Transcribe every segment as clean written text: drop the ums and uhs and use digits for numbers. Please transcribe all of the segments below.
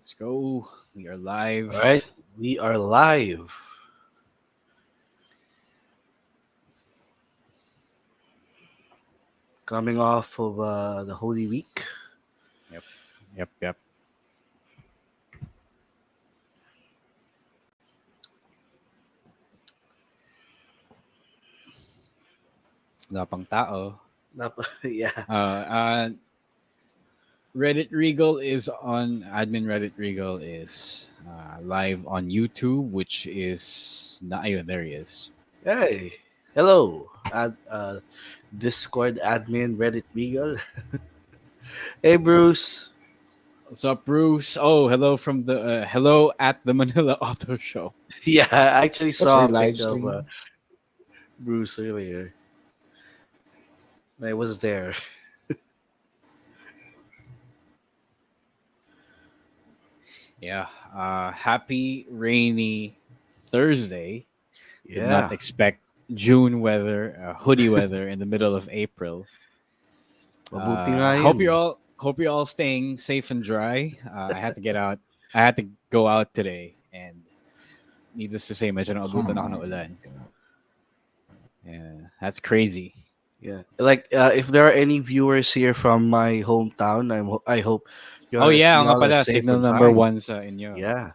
Let's go. We are live. All right, we are live. Coming off of the Holy Week. Yep. Wala pang tao. Yeah. Reddit Regal is on. Admin Reddit Regal is live on YouTube, which is ayun, there he is. Hey. Hello. Discord admin Reddit Beagle. Hey, Bruce. What's up, Bruce? Oh, hello at the Manila Auto Show. Yeah, I actually What's saw your a live pic of stream? Bruce earlier. I was there. Yeah. Happy rainy Thursday. Did not Yeah. expect June weather, hoodie weather in the middle of April. Mabuti nga Hope yun. you're all staying safe and dry. I had to get out. I had to go out today, and needless to say, medyo naabutan ako ng ulan. Yeah, that's crazy. Yeah. Like, if there are any viewers here from my hometown, I hope Oh yeah, nga y'all are pala, safe signal and number fine. one sa inyo. Yeah.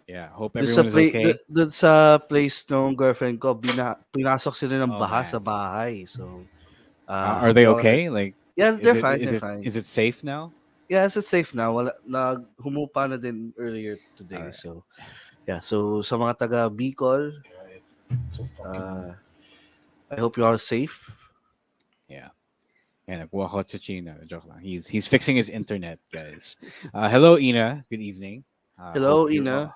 Yeah, hope Doon sa everyone is okay. doon sa place nung girlfriend ko, pinasok sila ng Oh, baha man. sa bahay. So, Are hope they y'all okay? Like, yeah, is they're fine, is they're it fine. is it safe now? Yeah, it's safe now. Humupa na din earlier today. Alright. So, yeah. So, sa mga taga Bicol, I hope you all are safe. Yeah. And nagwakot sa China. Joke lang. He's fixing his internet, guys. Hello, Ina. Good evening. Hello, Ina.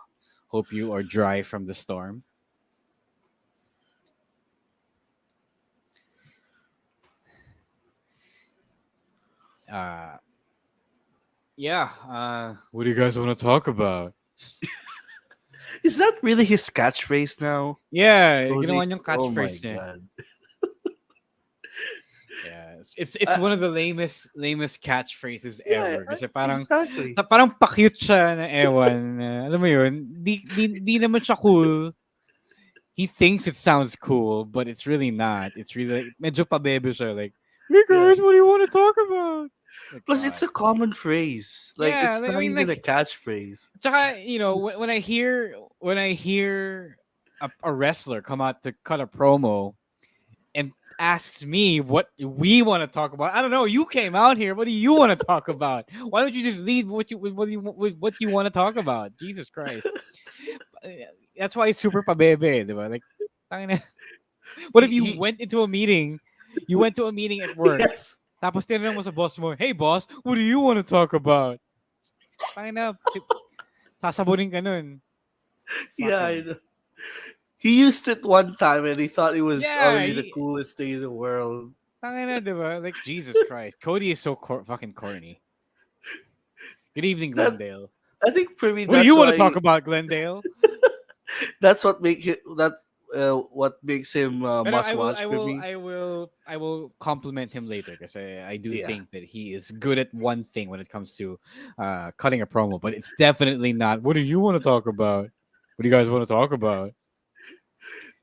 Hope you are dry from the storm. What do you guys want to talk about? Is that really his catchphrase now? Yeah, Cody? ginawa niyang Oh my catchphrase niya. God. Yeah, it's one of the lamest catchphrases ever. Kasi parang Exactly. parang pa-cute siya na ewan. Alam mo yun, di naman siya cool. He thinks it sounds cool, but it's really not. It's really medyo pabebe siya. Like, hey guys, what do you want to talk about? Like, Plus, it's a common phrase. Like, Yeah, it's I not mean, even a like- catchphrase. Tsaka, you know, when I hear a wrestler come out to cut a promo and asks me what we want to talk about, I don't know. You came out here. What do you want to talk about? Why don't you just lead what you want to talk about? Jesus Christ. That's why it's super pabebe, diba? Like, tangina. What if you went into a meeting? You went to a meeting at work. Yes. Tapos tinanong mo sa boss mo, hey boss, what do you want to talk about? Tangina, sasabunin ka nun. Yeah, I know. He used it one time and he thought it was Yeah, already the coolest thing in the world. Tangina, diba? Like, Jesus Christ. Cody is so fucking corny. Good evening, Glendale. I think for me, What do you want to talk about, Glendale? That's what what makes him must watch for me. I will compliment him later because I do Yeah. think that he is good at one thing when it comes to cutting a promo, but it's definitely not. What do you want to talk about? What do you guys want to talk about?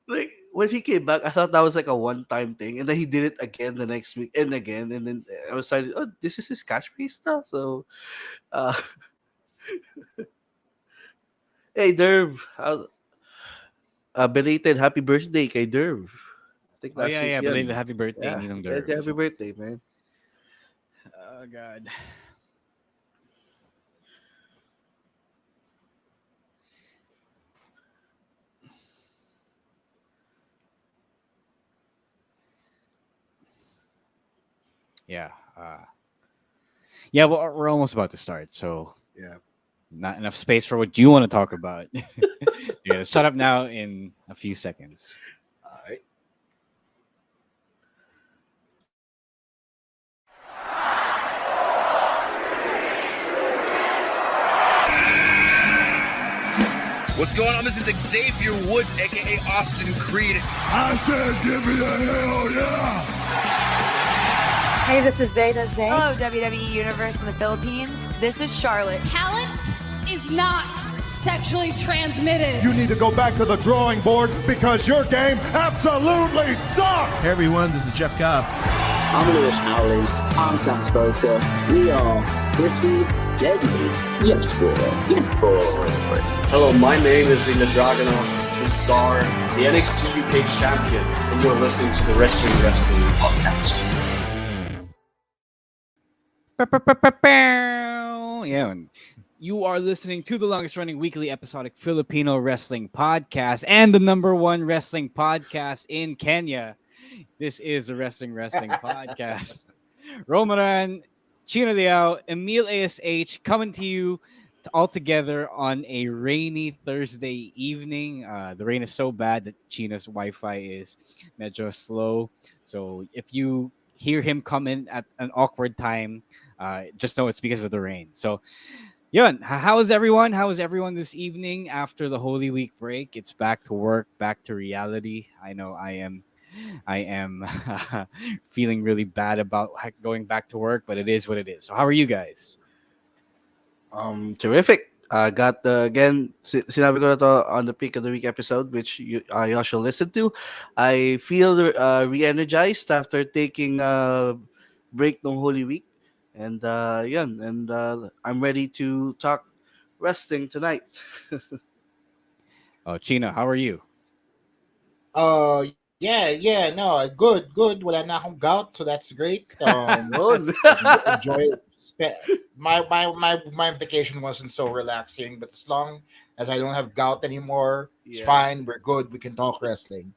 Like when he came back, I thought that was like a one-time thing, and then he did it again the next week and again, and then I was like, "Oh, this is his catchphrase now." So, hey, Derv, belated happy birthday, kay Derv. I think Oh yeah, week yan. belated happy birthday, Yeah, Ninong belated Derv. happy birthday, man. Oh God. Yeah. Yeah, well, we're almost about to start, so Yeah. not enough space for what you want to talk about. Yeah, shut up now in a few seconds. All right. What's going on? This is Xavier Woods, aka Austin Creed. I said, give me a hell yeah! Hey, this is Zeta Zay. Hello, WWE Universe in the Philippines. This is Charlotte. Talent is not sexually transmitted. You need to go back to the drawing board because your game absolutely sucks. Hey everyone, this is Jeff Cobb. I'm Lewis Howley. I'm Sam Scotia. We are pretty deadly. Yes, boy. Yes, boy. Hello, my name is Ilya Dragunov, the star, the NXT UK champion, and you're listening to the Wrestling Podcast. Yeah, you are listening to the longest running weekly episodic Filipino wrestling podcast and the number one wrestling podcast in Kenya. This is the Wrestling Podcast. Romaran, Chino Liao, Emil ASH coming to you all together on a rainy Thursday evening. The rain is so bad that Chino's Wi-Fi is medyo slow. So if you hear him come in at an awkward time, just know it's because of the rain. So, yun, how is everyone? How is everyone this evening after the Holy Week break? It's back to work, back to reality. I know I am feeling really bad about going back to work, but it is what it is. So how are you guys? Terrific. Got again, sinabi ko na to on the Pick of the Week episode, which you should listen to. I feel re-energized after taking a break ng Holy Week. And I'm ready to talk wrestling tonight. Oh, Chino, how are you? No, good. Wala na akong gout, so that's great. Enjoy. My vacation wasn't so relaxing, but as long as I don't have gout anymore, it's fine. We're good. We can talk wrestling.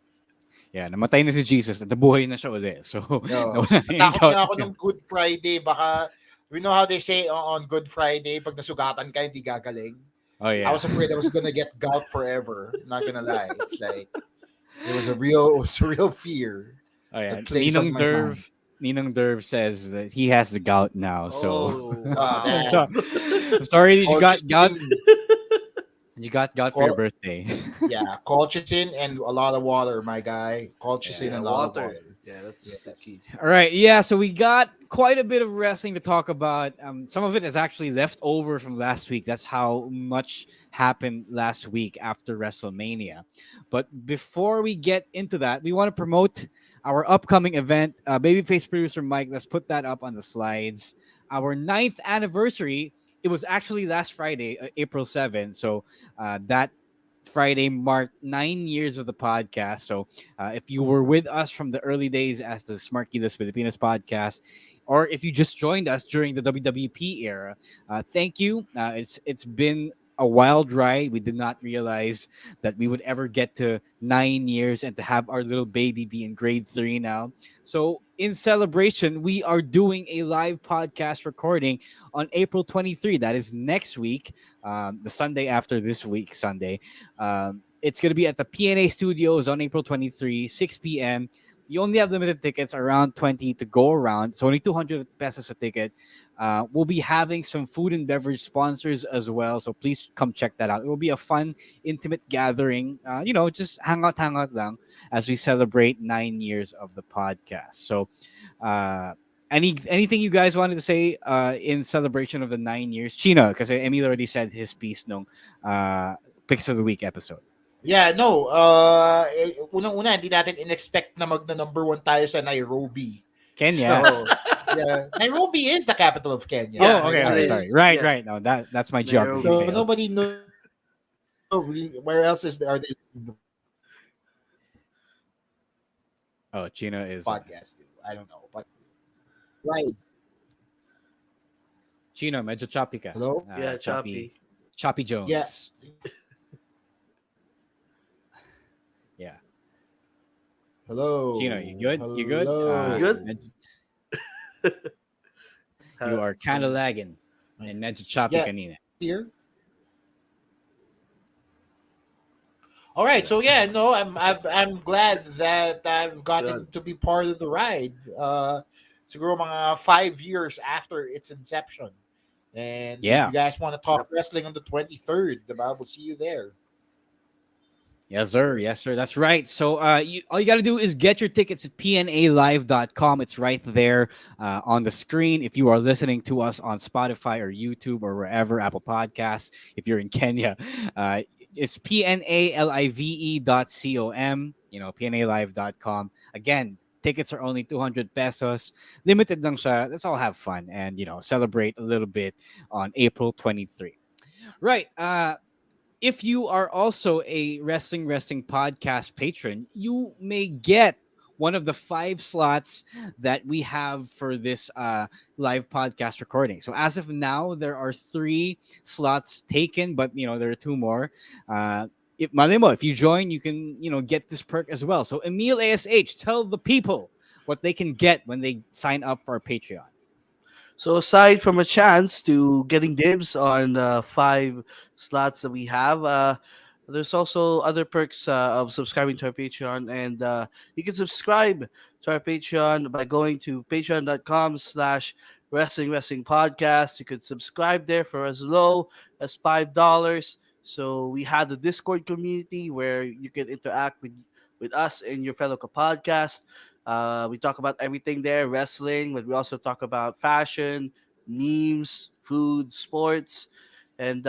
Yeah, namatay na si Jesus at nabuhay na siya ulit. So, natakot na ako ng Good Friday. Baka, we know how they say on Good Friday, pag nasugatan ka, hindi gagaling. Oh, yeah. I was afraid I was gonna get gout forever. Not gonna lie. It's like, it was a real fear. Oh, yeah. Ninong Derv says that he has the gout now. So, sorry you got gout. You got gout for your birthday. Yeah, colchicine and a lot of water, my guy. Colchicine and a lot of water. Yeah, that's the key. All right, yeah. So we got quite a bit of wrestling to talk about. Some of it is actually left over from last week. That's how much happened last week after WrestleMania. But before we get into that, we want to promote our upcoming event. Babyface producer Mike, let's put that up on the slides. Our 9th anniversary. It was actually last Friday, April 7th. So that Friday marked 9 years of the podcast. So if you were with us from the early days as the Smart Gilas Filipinas podcast, or if you just joined us during the WWP era, thank you. It's been a wild ride. We did not realize that we would ever get to 9 years and to have our little baby be in grade 3 now. So in celebration, we are doing a live podcast recording on April 23. That is next week, the Sunday after this week, Sunday. It's going to be at the PNA Studios on April 23, 6 p.m. You only have limited tickets, around 20 to go around. So only 200 pesos a ticket. We'll be having some food and beverage sponsors as well. So please come check that out. It will be a fun, intimate gathering. Just hang out lang as we celebrate 9 years of the podcast. So anything you guys wanted to say in celebration of the 9 years? Chino, because Emil already said his piece nung Picks of the Week episode. Yeah, no. Unang-una, hindi natin in-expect na number 1 tayo sa Nairobi. Kenya. So, yeah. Nairobi is the capital of Kenya. Oh, okay. Sorry. Right. No, that's my geography. So nobody knows where else are they. Oh, Chino is podcast. I don't know, but right. Chino, medyo choppy ka. Hello? Yeah, choppy. Choppy Jones. Yes. Yeah. Hello. Chino, you good? Hello. You good? Good? You are kind of lagging. And medyo choppy kanina. Here. All right, so yeah, no, I'm glad that I've gotten to be part of the ride. Siguro mga 5 years after its inception, and if you guys want to talk wrestling on the 23rd, we'll see you there. Yes, sir. Yes, sir. That's right. So, all you got to do is get your tickets at pnalive.com. It's right there on the screen. If you are listening to us on Spotify or YouTube or wherever, Apple Podcasts, if you're in Kenya, uh, it's pnalive.com. Pnalive.com. Again, tickets are only 200 pesos. Limited lang siya. Let's all have fun and, celebrate a little bit on April 23. Right. If you are also a wrestling podcast patron, you may get one of the 5 slots that we have for this live podcast recording. So as of now, there are 3 slots taken, but there are 2 more. If Malimo, if you join, you can get this perk as well. So Emil ASH, tell the people what they can get when they sign up for our Patreon. So aside from a chance to getting dibs on 5 slots that we have, there's also other perks of subscribing to our Patreon, and you can subscribe to our Patreon by going to patreon.com/wrestling podcast. You could subscribe there for as low as $5. So we have the Discord community where you can interact with us and your fellow podcast. We talk about everything there, wrestling, but we also talk about fashion, memes, food, sports, and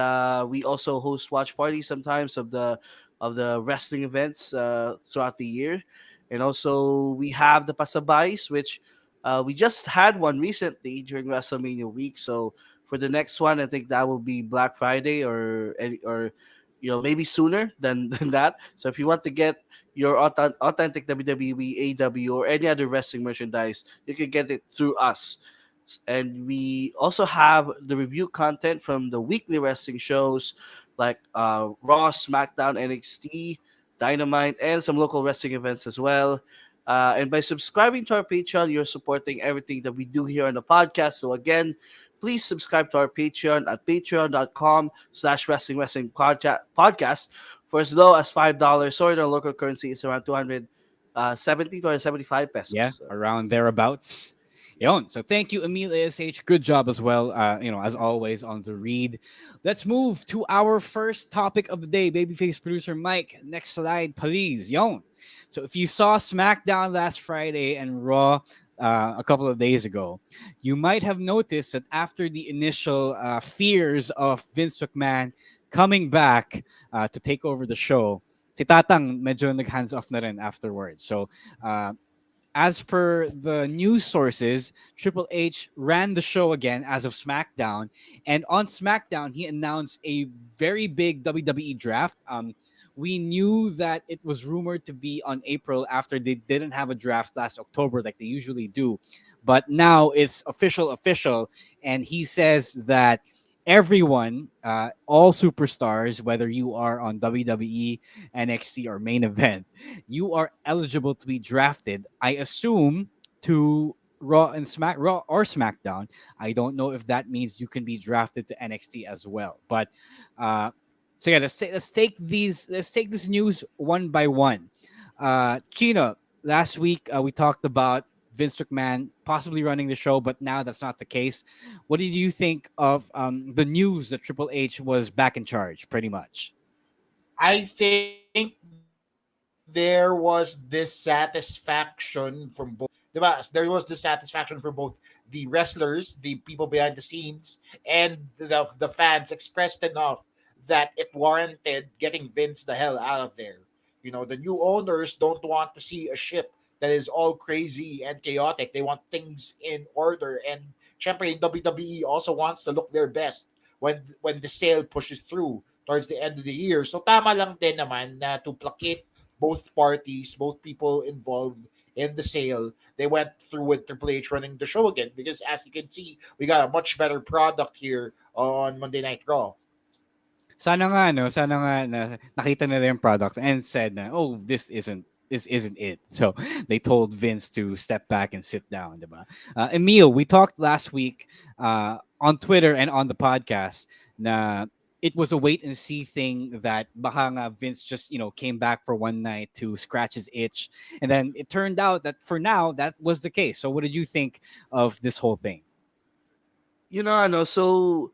we also host watch parties sometimes of the wrestling events throughout the year. And also we have the pasabais, which we just had one recently during WrestleMania week. So for the next one, I think that will be Black Friday or maybe sooner than that. So if you want to get your authentic WWE, AEW, or any other wrestling merchandise, you can get it through us. And we also have the review content from the weekly wrestling shows like Raw, SmackDown, NXT, Dynamite, and some local wrestling events as well. And by subscribing to our Patreon, you're supporting everything that we do here on the podcast. So again, please subscribe to our Patreon at patreon.com/wrestling podcast for as low as $5, or in our local currency is around 270 to 75 Yeah, pesos. around thereabouts. Yon. So thank you, Emil ASH. Good job as well. As always on the read. Let's move to our first topic of the day. Babyface producer Mike. Next slide, please. Yon. So if you saw SmackDown last Friday and Raw a couple of days ago, you might have noticed that after the initial fears of Vince McMahon coming back to take over the show, si Tatang medyo nag-hands off na rin afterwards. So uh, as per the news sources, Triple H ran the show again as of SmackDown, and on SmackDown he announced a very big WWE draft. We knew that it was rumored to be on April after they didn't have a draft last October like they usually do, but now it's official, and he says that everyone, all superstars, whether you are on WWE, NXT, or main event, you are eligible to be drafted. I assume to Raw or SmackDown. I don't know if that means you can be drafted to NXT as well. But so yeah, let's take this news one by one. Chino, last week we talked about Vince McMahon possibly running the show, but now that's not the case. What did you think of the news that Triple H was back in charge, pretty much? I think there was dissatisfaction from both. Diba? There was dissatisfaction from both the wrestlers, the people behind the scenes, and the fans expressed enough that it warranted getting Vince the hell out of there. The new owners don't want to see a ship that is all crazy and chaotic. They want things in order. And syempre, WWE also wants to look their best when the sale pushes through towards the end of the year. So tama lang din naman na to placate both parties, both people involved in the sale, they went through with Triple H running the show again because as you can see, we got a much better product here on Monday Night Raw. Sana nga no, sana nga na nakita nila yung product and said na, oh, this isn't it. So they told Vince to step back and sit down, diba? Emil, we talked last week on Twitter and on the podcast na it was a wait and see thing, that baka nga Vince just came back for one night to scratch his itch, and then it turned out that for now that was the case. So what did you think of this whole thing? So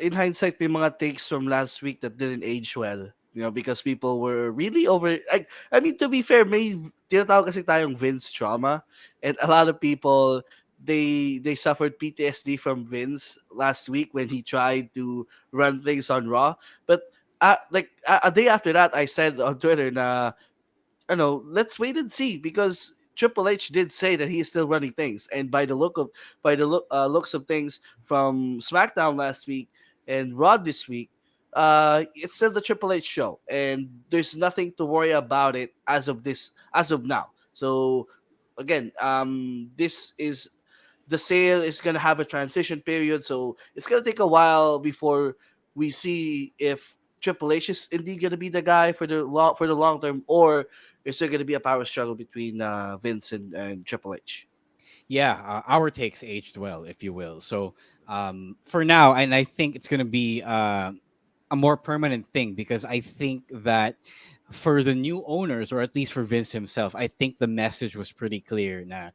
in hindsight, may mga takes from last week that didn't age well. because people were really over. I mean, to be fair, may tinatawag kasi tayong Vince trauma, and a lot of people they suffered PTSD from Vince last week when he tried to run things on Raw. But a day after that, I said on Twitter na I know, let's wait and see because Triple H did say that he is still running things, and by the looks of things from SmackDown last week and Raw this week, it's still the Triple H show, and there's nothing to worry about it as of now. So again, this is the sale is gonna have a transition period, so it's gonna take a while before we see if Triple H is indeed gonna be the guy for the long term, or is there gonna be a power struggle between Vince and Triple H? Yeah, our takes aged well, if you will. So for now, and I think it's going to be a more permanent thing because I think that for the new owners, or at least for Vince himself, I think the message was pretty clear. Now,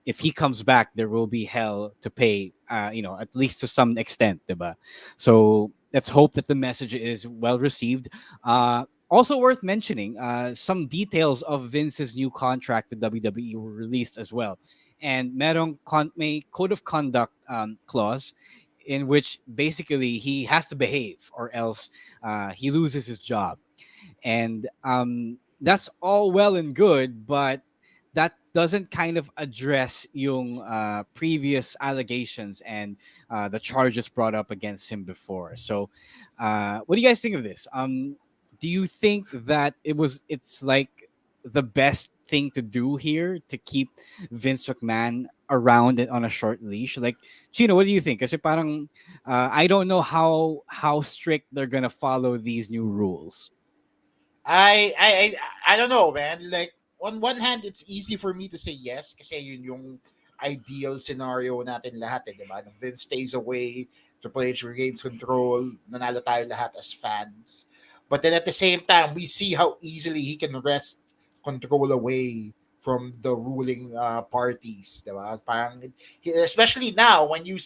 if he comes back, there will be hell to pay. At least to some extent, diba? So let's hope that the message is well received. Also worth mentioning, some details of Vince's new contract with WWE were released as well, and may code of conduct clause in which basically he has to behave or else he loses his job. And that's all well and good, but that doesn't kind of address yung previous allegations and the charges brought up against him before. So what do you guys think of this? Do you think that it's like the best thing to do here to keep Vince McMahon around and on a short leash? Like, Chino, what do you think? Kasi parang I don't know how strict they're gonna follow these new rules. I don't know, man. Like on one hand, it's easy for me to say yes kasi yun yung ideal scenario natin lahat, di ba? Vince stays away, Triple H regains control, nanalo tayo lahat as fans. But then at the same time, we see how easily he can wrest control away from the ruling parties, di ba? Especially now when you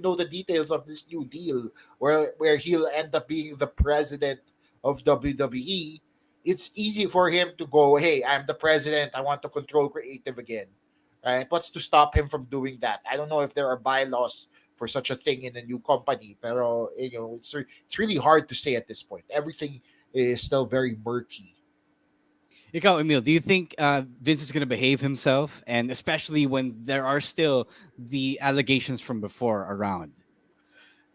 know the details of this new deal where he'll end up being the president of WWE, it's easy for him to go, hey, I'm the president. I want to control creative again. Right? What's to stop him from doing that? I don't know if there are bylaws for such a thing in a new company, pero it's really hard to say at this point. Everything is still very murky. Ikaw, Emil, do you think Vince is going to behave himself? And especially when there are still the allegations from before around.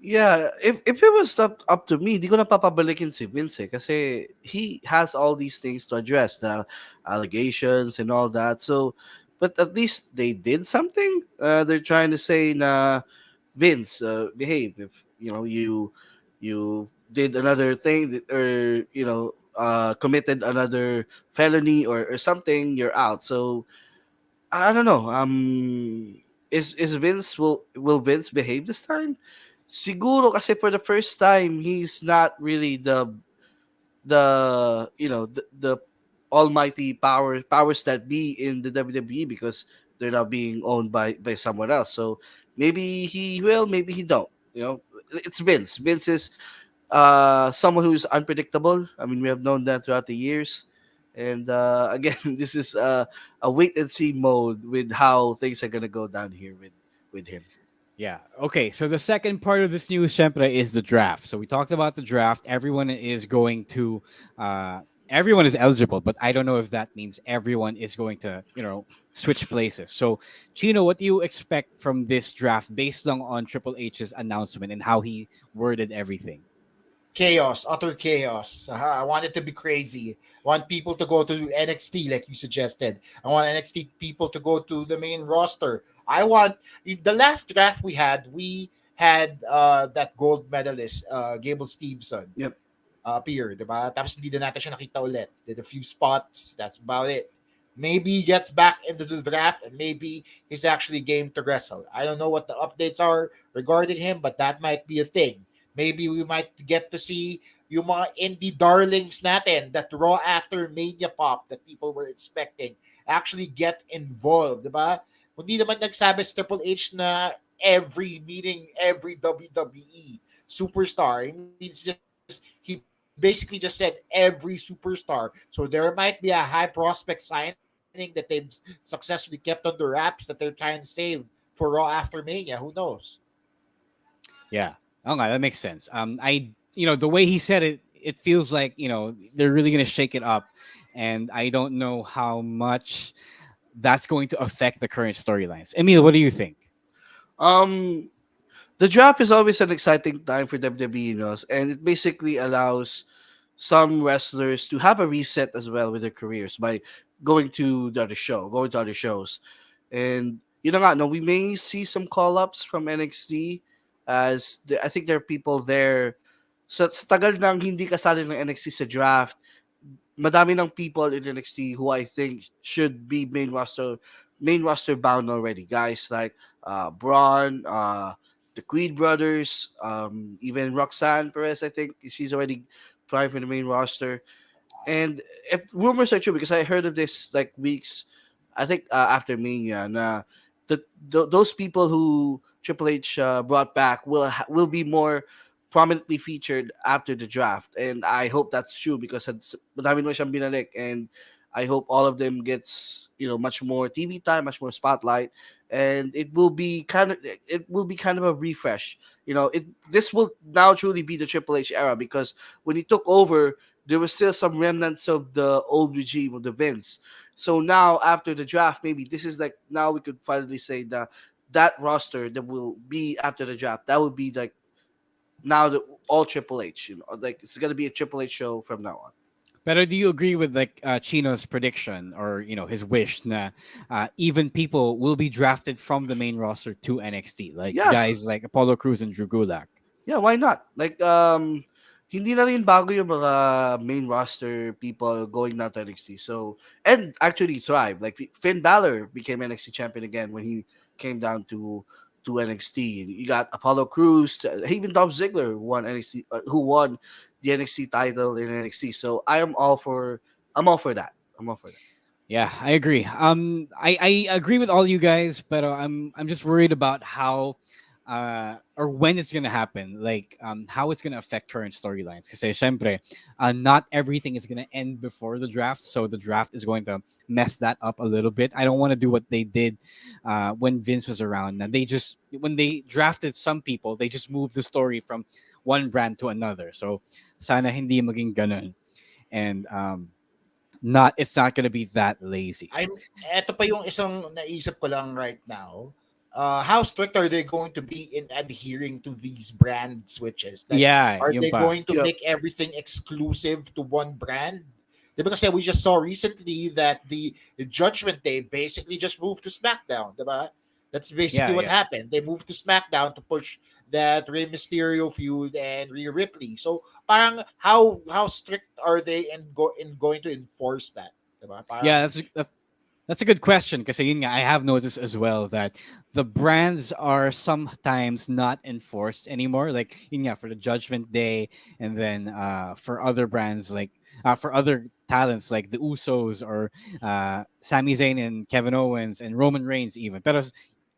Yeah, if it was up to me, di ko na papabalikin si Vince kasi he has all these things to address, the allegations and all that. So, but at least they did something. They're trying to say na Vince, behave. If you did another thing or committed another felony or something, you're out. So I don't know. Is Vince will Vince behave this time? Siguro kasi for the first time he's not really the almighty powers that be in the WWE because they're now being owned by someone else. So maybe he will, maybe he don't. It's Vince. Vince is someone who's unpredictable. I mean, we have known that throughout the years. And again, this is a wait and see mode with how things are gonna go down here with him. Yeah. Okay. So the second part of this news, Shempra, is the draft. So we talked about the draft. Everyone is eligible, but I don't know if that means everyone is going to, switch places. So, Chino, what do you expect from this draft based on Triple H's announcement and how he worded everything? Chaos, utter chaos. I want it to be crazy. I want people to go to NXT like you suggested. I want NXT people to go to the main roster. I want the last draft we had that gold medalist, Gable Stevenson. Yep. Appear, diba? Tapos hindi na natin siya nakita ulit. Did a few spots. That's about it. Maybe he gets back into the draft and maybe he's actually game to wrestle. I don't know what the updates are regarding him, but that might be a thing. Maybe we might get to see yung mga indie darlings natin that Raw after Mania pop that people were expecting actually get involved, diba? Hindi naman nagsabi si Triple H na every meeting, every WWE superstar. It means just he basically just said every superstar. So there might be a high prospect signing that they've successfully kept under wraps that they're trying to save for Raw after Mania. Who knows? Yeah. Okay, that makes sense. The way he said it, it feels like they're really gonna shake it up, and I don't know how much that's going to affect the current storylines. Emil, what do you think? Um, the draft is always an exciting time for WWE, and it basically allows some wrestlers to have a reset as well with their careers by going to other shows. And nga, no, we may see some call ups from NXT as I think there are people there. Sa tagal nang hindi kasali ng NXT sa draft, madami ng people in NXT who I think should be main roster bound already. Guys like Braun, the Creed brothers, even Roxanne Perez. I think she's already primed for the main roster. And if rumors are true, because I heard of this like weeks, I think after Mania, na those people who Triple H brought back will be more prominently featured after the draft, and I hope that's true because madami naman siyang binalik, and I hope all of them gets much more TV time, much more spotlight, and it will be kind of a refresh. This will now truly be the Triple H era because when he took over, there was still some remnants of the old regime of the Vince. So now after the draft, maybe this is like now we could finally say that roster that will be after the draft, that would be like now the all Triple H. Like it's gonna be a Triple H show from now on. But do you agree with like Chino's prediction or his wish that even people will be drafted from the main roster to NXT, like Yeah, guys like Apollo Cruz and Drew Gulak? yeah, why not? Like hindi na rin bago yung mga main roster people going now to NXT. So and actually thrive. Like Finn Balor became NXT champion again when he came down to NXT. You got Apollo Cruz, even Dolph Ziggler who won the NXT title in NXT. So I'm all for that. I'm all for that. Yeah, I agree. I agree with all you guys, but I'm just worried about how or when it's gonna happen, like how it's gonna affect current storylines. Because syempre, not everything is gonna end before the draft, so the draft is going to mess that up a little bit. I don't want to do what they did when Vince was around. And they just when they drafted some people, they just moved the story from one brand to another. So sana hindi maging ganun. And not it's not gonna be that lazy. Eto pa yung isang naisip ko lang right now. How strict are they going to be in adhering to these brand switches? Like, Yeah, are yun they pa. going to Yep. make everything exclusive to one brand? Diba kasi we just saw recently that the Judgment Day basically just moved to SmackDown, diba? That's basically Yeah, what yeah. happened. They moved to SmackDown to push that Rey Mysterio feud and Rhea Ripley. So, parang how strict are they in going to enforce that? Diba? Yeah, Parang that's a good question because I have noticed as well that the brands are sometimes not enforced anymore. Like for the Judgment Day, and then for other brands like for other talents like the Usos or Sami Zayn and Kevin Owens and Roman Reigns even. But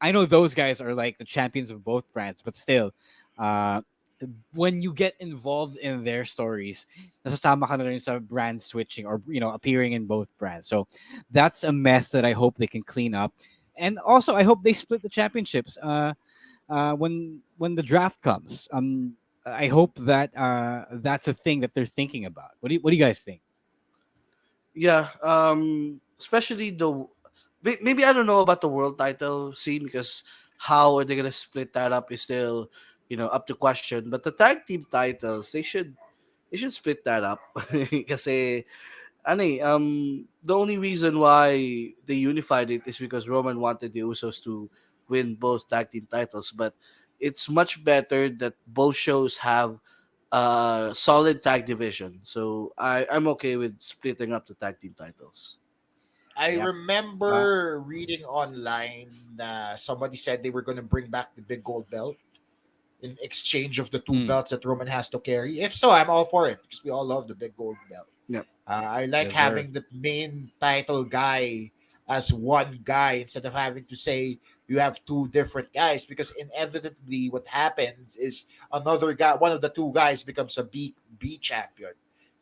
I know those guys are like the champions of both brands, but still, uh, when you get involved in their stories, nasasama ka na rin sa brand switching or appearing in both brands. So that's a mess that I hope they can clean up. And also I hope they split the championships when the draft comes. I hope that that's a thing that they're thinking about. What do you guys think? Yeah, especially maybe I don't know about the world title scene because how are they gonna split that up is still up to question. But the tag team titles they should split that up kasi the only reason why they unified it is because Roman wanted the Usos to win both tag team titles, but it's much better that both shows have a solid tag division. So I'm okay with splitting up the tag team titles. I Yep. Uh, remember reading online somebody said they were going to bring back the big gold belt in exchange of the two mm, belts that Roman has to carry. If so, I'm all for it because we all love the big gold belt. Yep. I like yes, sir. having the main title guy as one guy instead of having to say you have two different guys because inevitably what happens is another guy, one of the two guys becomes a B champion.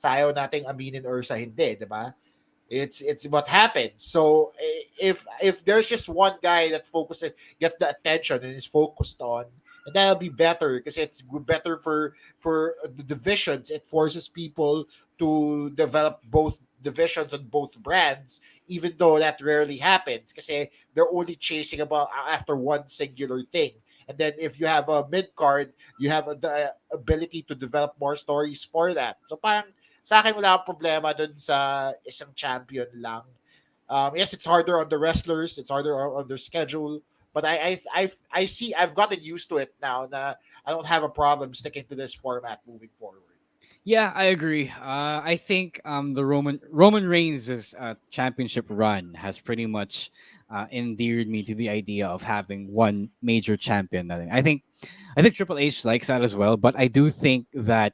sa ayaw nating aminin or sa hindi, di ba? It's what happens. So if there's just one guy that focuses, gets the attention and is focused on, and that'll be better because it's better for the divisions. It forces people to develop both divisions on both brands, even though that rarely happens because they're only chasing about after one singular thing. And then if you have a mid card, you have the ability to develop more stories for that. So parang sa akin wala akong problema dun sa isang champion lang. Yes, it's harder on the wrestlers, it's harder on their schedule, but I see I've gotten used to it now. Na I don't have a problem sticking to this format moving forward. Yeah, I agree. I think the Roman Reigns' championship run has pretty much endeared me to the idea of having one major champion. I think Triple H likes that as well. But I do think that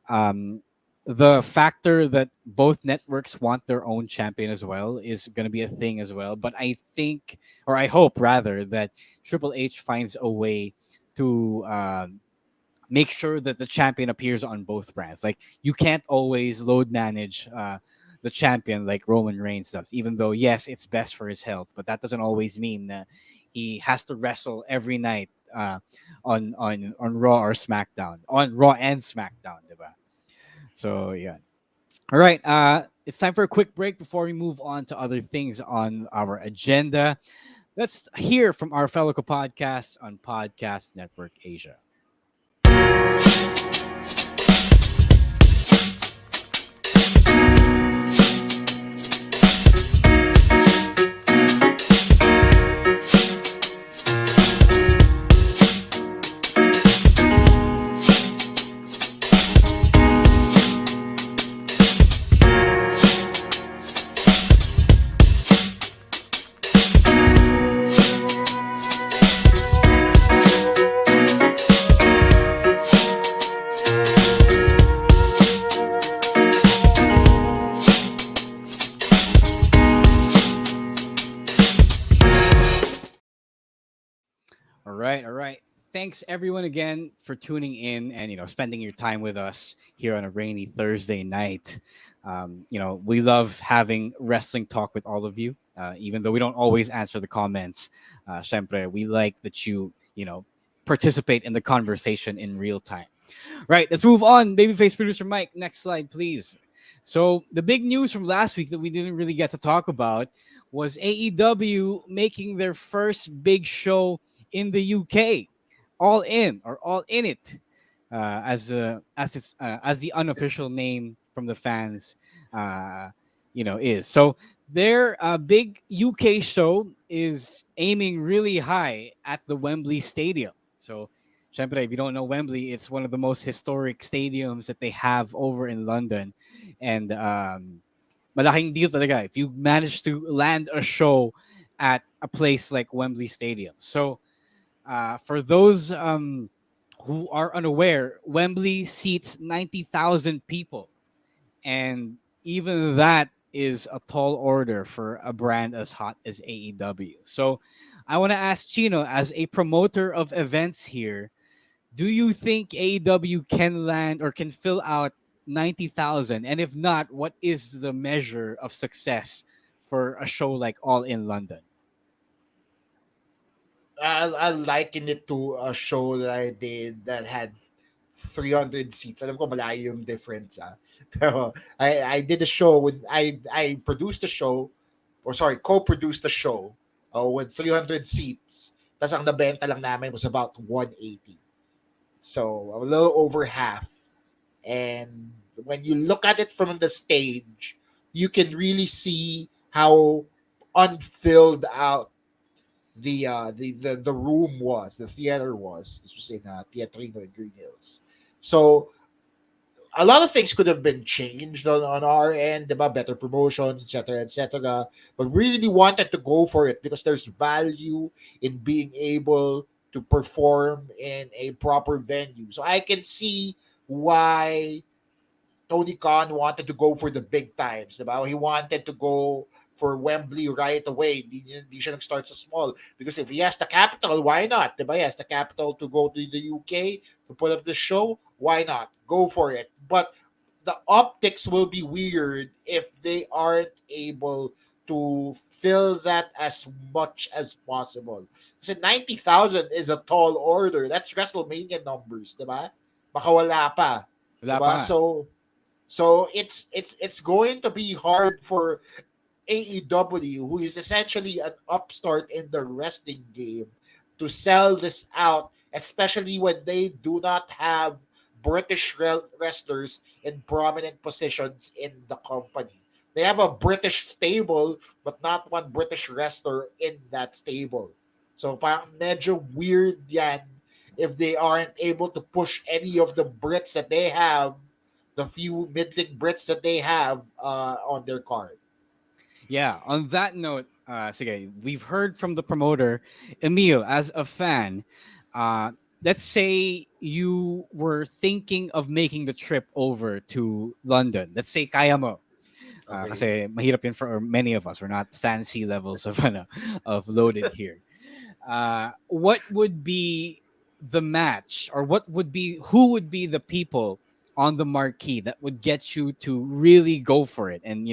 um, the factor that both networks want their own champion as well is going to be a thing as well. But I think, or I hope rather, that Triple H finds a way to make sure that the champion appears on both brands. Like you can't always load manage the champion like Roman Reigns does, even though yes, it's best for his health, but that doesn't always mean that he has to wrestle every night on Raw or SmackDown, on Raw and SmackDown, diba? So yeah. All right. It's time for a quick break before we move on to other things on our agenda. Let's hear from our fellow podcasts on Podcast Network Asia. All right, all right. Thanks everyone again for tuning in and spending your time with us here on a rainy Thursday night. We love having wrestling talk with all of you, even though we don't always answer the comments. Syempre, we like that you participate in the conversation in real time. Right, let's move on. Babyface producer Mike, next slide, please. So the big news from last week that we didn't really get to talk about was AEW making their first big show in the UK, All In or All In It, as the unofficial name from the fans, is. So their big UK show is aiming really high at the Wembley Stadium. So, syempre, if you don't know Wembley, it's one of the most historic stadiums that they have over in London, and malaking deal talaga if you manage to land a show at a place like Wembley Stadium. So for those who are unaware, Wembley seats 90,000 people. And even that is a tall order for a brand as hot as AEW. So I want to ask Chino, as a promoter of events here, do you think AEW can land or can fill out 90,000? And if not, what is the measure of success for a show like All in London? I'll liken it to a show that I did that had 300 seats. Alam ko malayo yung difference. Pero I did a show with, I produced a show, or sorry, co-produced a show with 300 seats. Tapos ang nabenta lang namin was about 180. So a little over half. And when you look at it from the stage, you can really see how unfilled out the room was, the theater was. This was in Teatrino in Green Hills. So a lot of things could have been changed on our end, diba? Better promotions, etc., etc. But we really wanted to go for it because there's value in being able to perform in a proper venue. So I can see why Tony Khan wanted to go for the big times. Diba? He wanted to go for Wembley right away. Di siya nag-start so small. Because if he has the capital, why not? Diba? He has the capital to go to the UK to put up the show. Why not? Go for it. But the optics will be weird if they aren't able to fill that as much as possible. Kasi 90,000 is a tall order. That's WrestleMania numbers, di ba? Baka wala pa. Di Wala pa ba? nga. So it's going to be hard for AEW, who is essentially an upstart in the wrestling game, to sell this out, especially when they do not have British wrestlers in prominent positions in the company. They have a British stable, but not one British wrestler in that stable. So parang medyo weird yan if they aren't able to push any of the Brits that they have, the few middling Brits that they have on their card. Yeah, on that note, sige, we've heard from the promoter, Emil, as a fan. Uh, let's say you were thinking of making the trip over to London. Let's say kaya mo. Okay. Kasi mahirap yun for many of us. We're not Stan C levels of, ano, of loaded here. What would be the match, or who would be the people on the marquee that would get you to really go for it and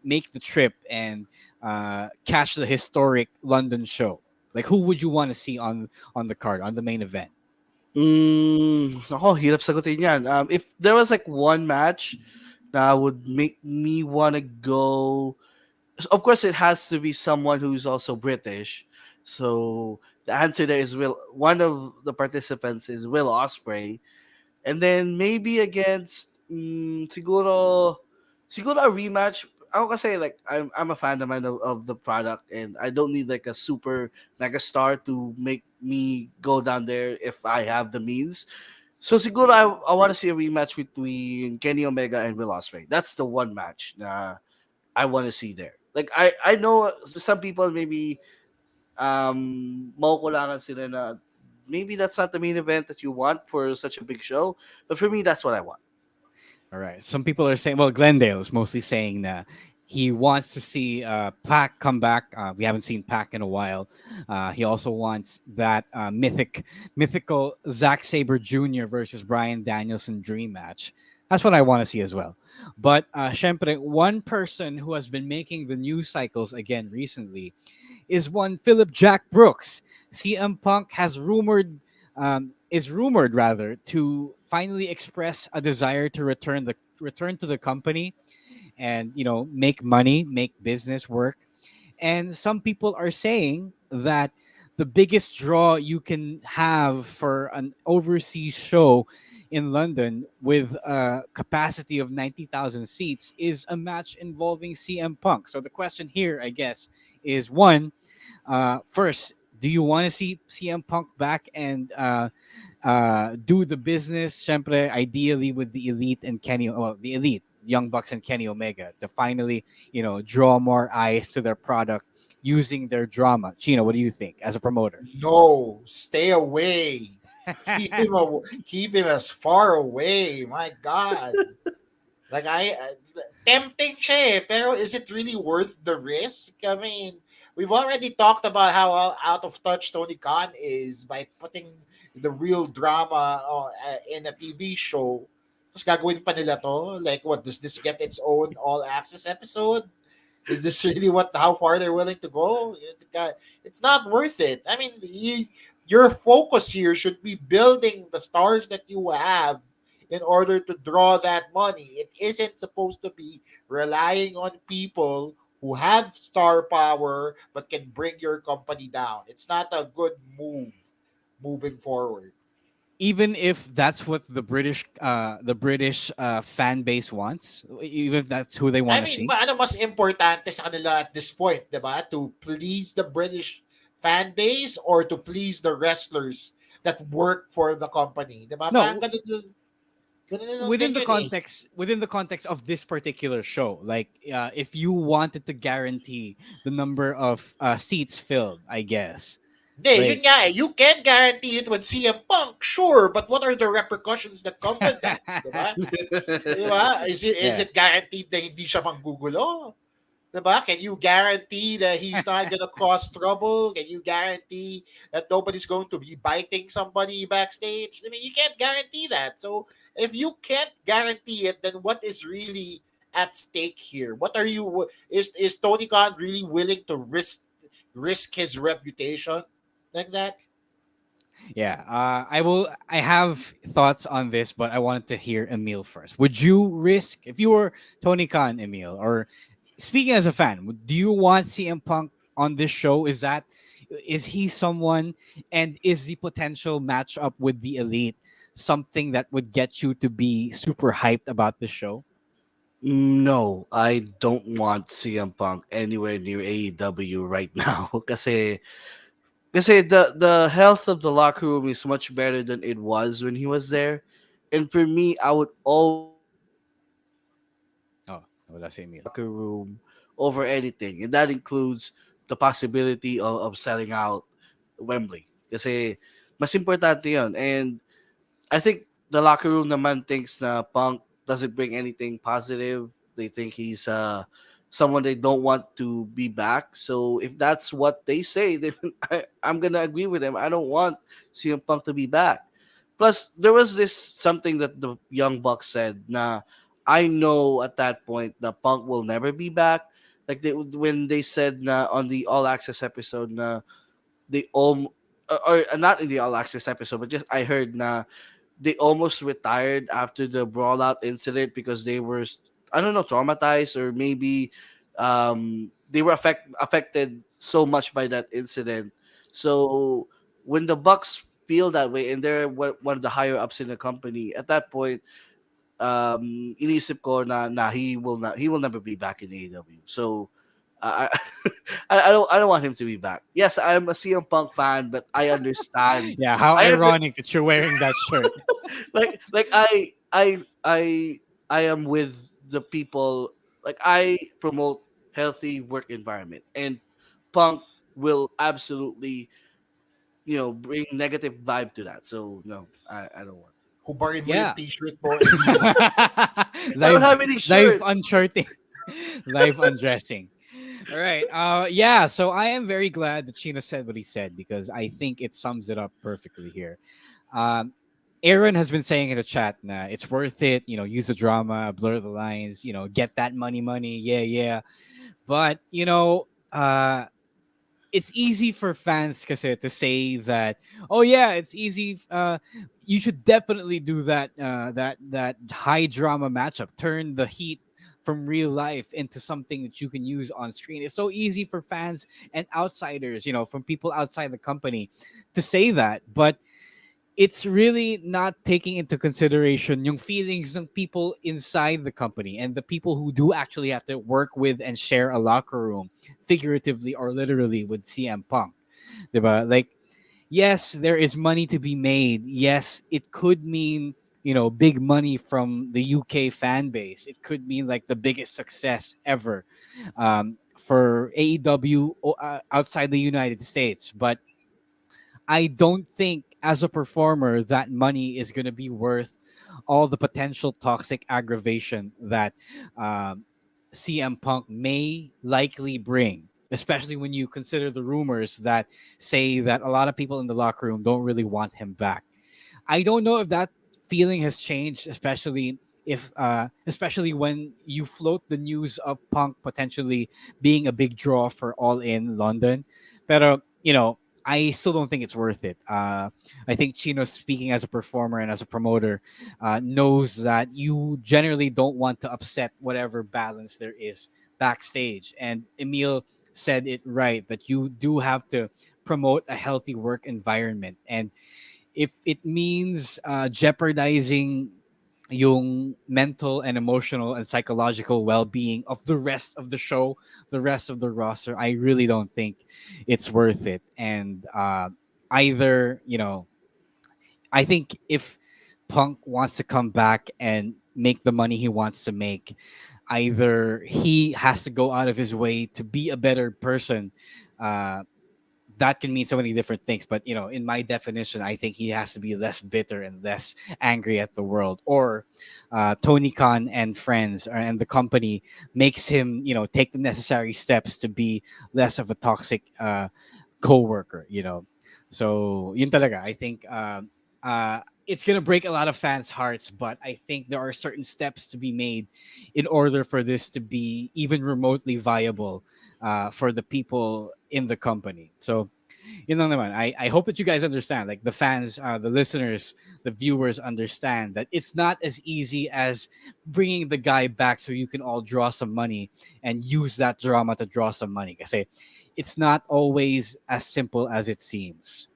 make the trip and catch the historic London show? Like, who would you want to see on the card, on the main event? Hirap sagutin yan. If there was like one match that would make me want to go, of course, it has to be someone who's also British. So the answer there is Will. One of the participants is Will Ospreay, and then maybe against siguro a rematch. Ako kasi like I'm a fan naman of the product, and I don't need like a super mega star to make me go down there if I have the means. So siguro I want to see a rematch between Kenny Omega and Will Ospreay. That's the one match na I want to see there. Like I know some people maybe makukulangan sila na maybe that's not the main event that you want for such a big show, but for me that's what I want. All right. Some people are saying, well, Glendale is mostly saying that he wants to see Pac come back. We haven't seen Pac in a while. He also wants that mythical Zack Sabre Jr. versus Brian Danielson dream match. That's what I want to see as well. But syempre, one person who has been making the news cycles again recently is one Philip Jack Brooks. CM Punk is rumored rather to finally express a desire to return to the company and make money, make business work. And some people are saying that the biggest draw you can have for an overseas show in London with a capacity of 90,000 seats is a match involving CM Punk. So the question here, I guess, is one, first, do you want to see CM Punk back and do the business, syempre, ideally with the elite and the elite, Young Bucks and Kenny Omega, to finally, draw more eyes to their product using their drama? Chino, what do you think as a promoter? No, stay away. Keep him as far away. My God. Like tempting siya eh, pero is it really worth the risk? I mean, we've already talked about how out of touch Tony Khan is by putting the real drama in a TV show. Tapos gagawin pa nila to? Like, what, does this get its own all-access episode? Is this really how far they're willing to go? It's not worth it. I mean, your focus here should be building the stars that you have in order to draw that money. It isn't supposed to be relying on people who have star power but can bring your company down. It's not a good move moving forward. Even if that's what the British fan base wants, even if that's who they I want to mean, see. ano mas importante sa kanila at this point, 'di ba? To please the British fan base or to please the wrestlers that work for the company, 'di ba? Parang No, ganun din yun eh. within the context of this particular show, like if you wanted to guarantee the number of seats filled, I guess, Hindi, yun like nga eh. You can guarantee it with CM Punk, sure, but what are the repercussions that come with that? 'Di ba? 'Di ba? Is yeah. it guaranteed na hindi siya manggugulo? Diba? Can you guarantee that he's not gonna cause trouble? Can you guarantee that nobody's going to be biting somebody backstage? I mean, you can't guarantee that. So If you can't guarantee it, then what is really at stake here? What are you is Tony Khan really willing to risk his reputation like that? Yeah, I will. I have thoughts on this, but I wanted to hear Emil first. Would you risk if you were Tony Khan, Emil, or speaking as a fan? Do you want CM Punk on this show? Is he someone, and is the potential matchup with the Elite something that would get you to be super hyped about the show? No, I don't want CM Punk anywhere near AEW right now. Kasi the health of the locker room is much better than it was when he was there. And for me, I would always choose Oh, wala si Emil. locker room over anything. And that includes the possibility of selling out Wembley. Kasi mas importante yun. And I think the locker room naman thinks na Punk doesn't bring anything positive. They think he's someone they don't want to be back. So if that's what they say, then I'm gonna agree with them. I don't want CM Punk to be back. Plus, there was this something that the Young Bucks said. Na I know at that point that Punk will never be back. Like when they said na on the All Access episode na they or not in the All Access episode, but just I heard na they almost retired after the brawlout incident because they were I don't know traumatized or maybe they were affected so much by that incident. So when the Bucks feel that way and they're one of the higher ups in the company at that point, inisip ko na he will never be back in AEW. So I I don't want him to be back. Yes, I'm a CM Punk fan, but I understand. Yeah, how I under- ironic that you're wearing that shirt. like I am with the people. Like I promote healthy work environment, and Punk will absolutely bring negative vibe to that. So no, I don't want. Hubarin mo yung Yeah. t-shirt mo, Emil. I don't live have any live shirt. unshirting. Live undressing. All right. Yeah, so I am very glad that Chino said what he said because I think it sums it up perfectly here. Um Aaron has been saying in the chat nah, it's worth it, use the drama, blur the lines, get that money. Yeah, yeah. But, it's easy for fans kasi to say that, oh yeah, it's easy, you should definitely do that high drama matchup, turn the heat from real life into something that you can use on screen. It's so easy for fans and outsiders, from people outside the company to say that, but it's really not taking into consideration yung feelings ng people inside the company and the people who do actually have to work with and share a locker room, figuratively or literally, with CM Punk. Diba? Like, yes, there is money to be made. Yes, it could mean, big money from the UK fan base. It could mean like the biggest success ever for AEW outside the United States. But I don't think as a performer that money is going to be worth all the potential toxic aggravation that CM Punk may likely bring, especially when you consider the rumors that say that a lot of people in the locker room don't really want him back. I don't know if that feeling has changed, especially when you float the news of Punk potentially being a big draw for All In London. Pero, I still don't think it's worth it. I think Chino, speaking as a performer and as a promoter, knows that you generally don't want to upset whatever balance there is backstage. And Emil said it right that you do have to promote a healthy work environment. And if it means jeopardizing yung mental and emotional and psychological well-being of the rest of the show, the rest of the roster, I really don't think it's worth it. And either, I think if Punk wants to come back and make the money he wants to make, either he has to go out of his way to be a better person. That can mean so many different things, but in my definition, I think he has to be less bitter and less angry at the world, or Tony Khan and friends and the company makes him take the necessary steps to be less of a toxic co-worker. So yun talaga, I think it's gonna break a lot of fans' hearts, but I think there are certain steps to be made in order for this to be even remotely viable for the people in the company. So, naman, I hope that you guys understand, like the fans, the listeners, the viewers understand that it's not as easy as bringing the guy back so you can all draw some money and use that drama to draw some money. Kasi it's not always as simple as it seems.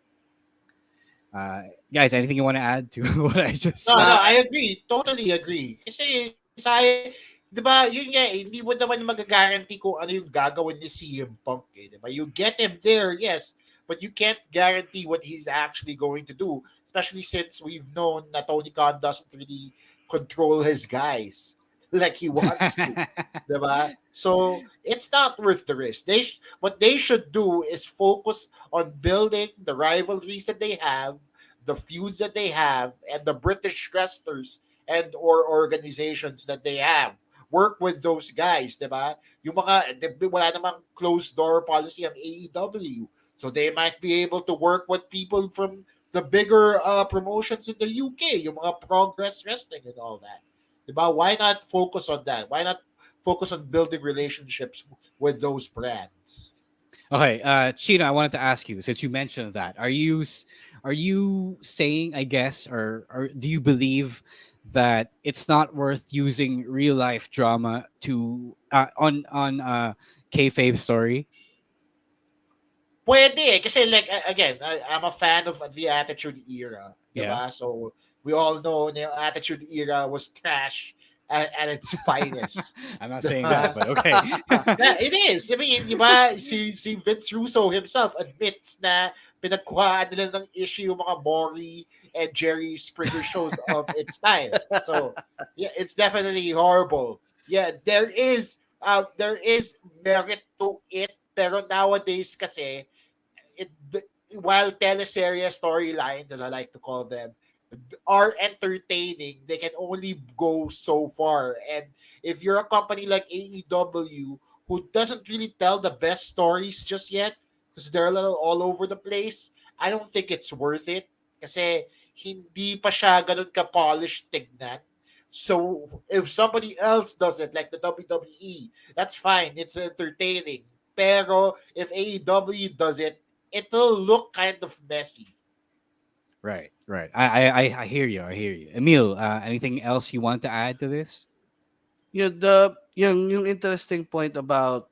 Uh, Guys, anything you want to add to what I just No, said? no, I agree. Totally agree. Kasi, di ba, yun nga, hindi mo naman mag-guarantee kung ano yung gagawin ni CM Punk. Di ba? You get him there, yes, but you can't guarantee what he's actually going to do, especially since we've known that Tony Khan doesn't really control his guys like he wants to. Diba? So it's not worth the risk. What they should do is focus on building the rivalries that they have, the feuds that they have, and the British wrestlers and or organizations that they have. Work with those guys, diba? Yung mga wala namang closed door policy ang AEW. So they might be able to work with people from the bigger promotions in the UK, yung mga Progress Wrestling and all that. Diba? Why not focus on that? Why not focus on building relationships with those brands? Okay, Chino, I wanted to ask you, since you mentioned that, are you saying, I guess, or do you believe that it's not worth using real life drama to on kayfabe story? Pwede eh. Kasi like, again, I'm a fan of the Attitude Era. Yeah. Diba? So, we all know the Attitude Era was trash at its finest. I'm not saying that, but okay. It is. I mean, di ba, si Vince Russo himself admits na pinagkuhaan nila ng issue yung mga Maury and Jerry Springer shows of its time. So, yeah, it's definitely horrible. Yeah, there is merit to it, pero nowadays kasi while teleserye storylines, as I like to call them, are entertaining, they can only go so far. And if you're a company like AEW who doesn't really tell the best stories just yet, because they're a little all over the place, I don't think it's worth it. Kasi hindi pa siya ganun ka-polished tignan. So if somebody else does it, like the WWE, that's fine. It's entertaining. Pero if AEW does it, it'll look kind of messy. Right, right. I hear you. I hear you. Emil, anything else you want to add to this? Yung interesting point about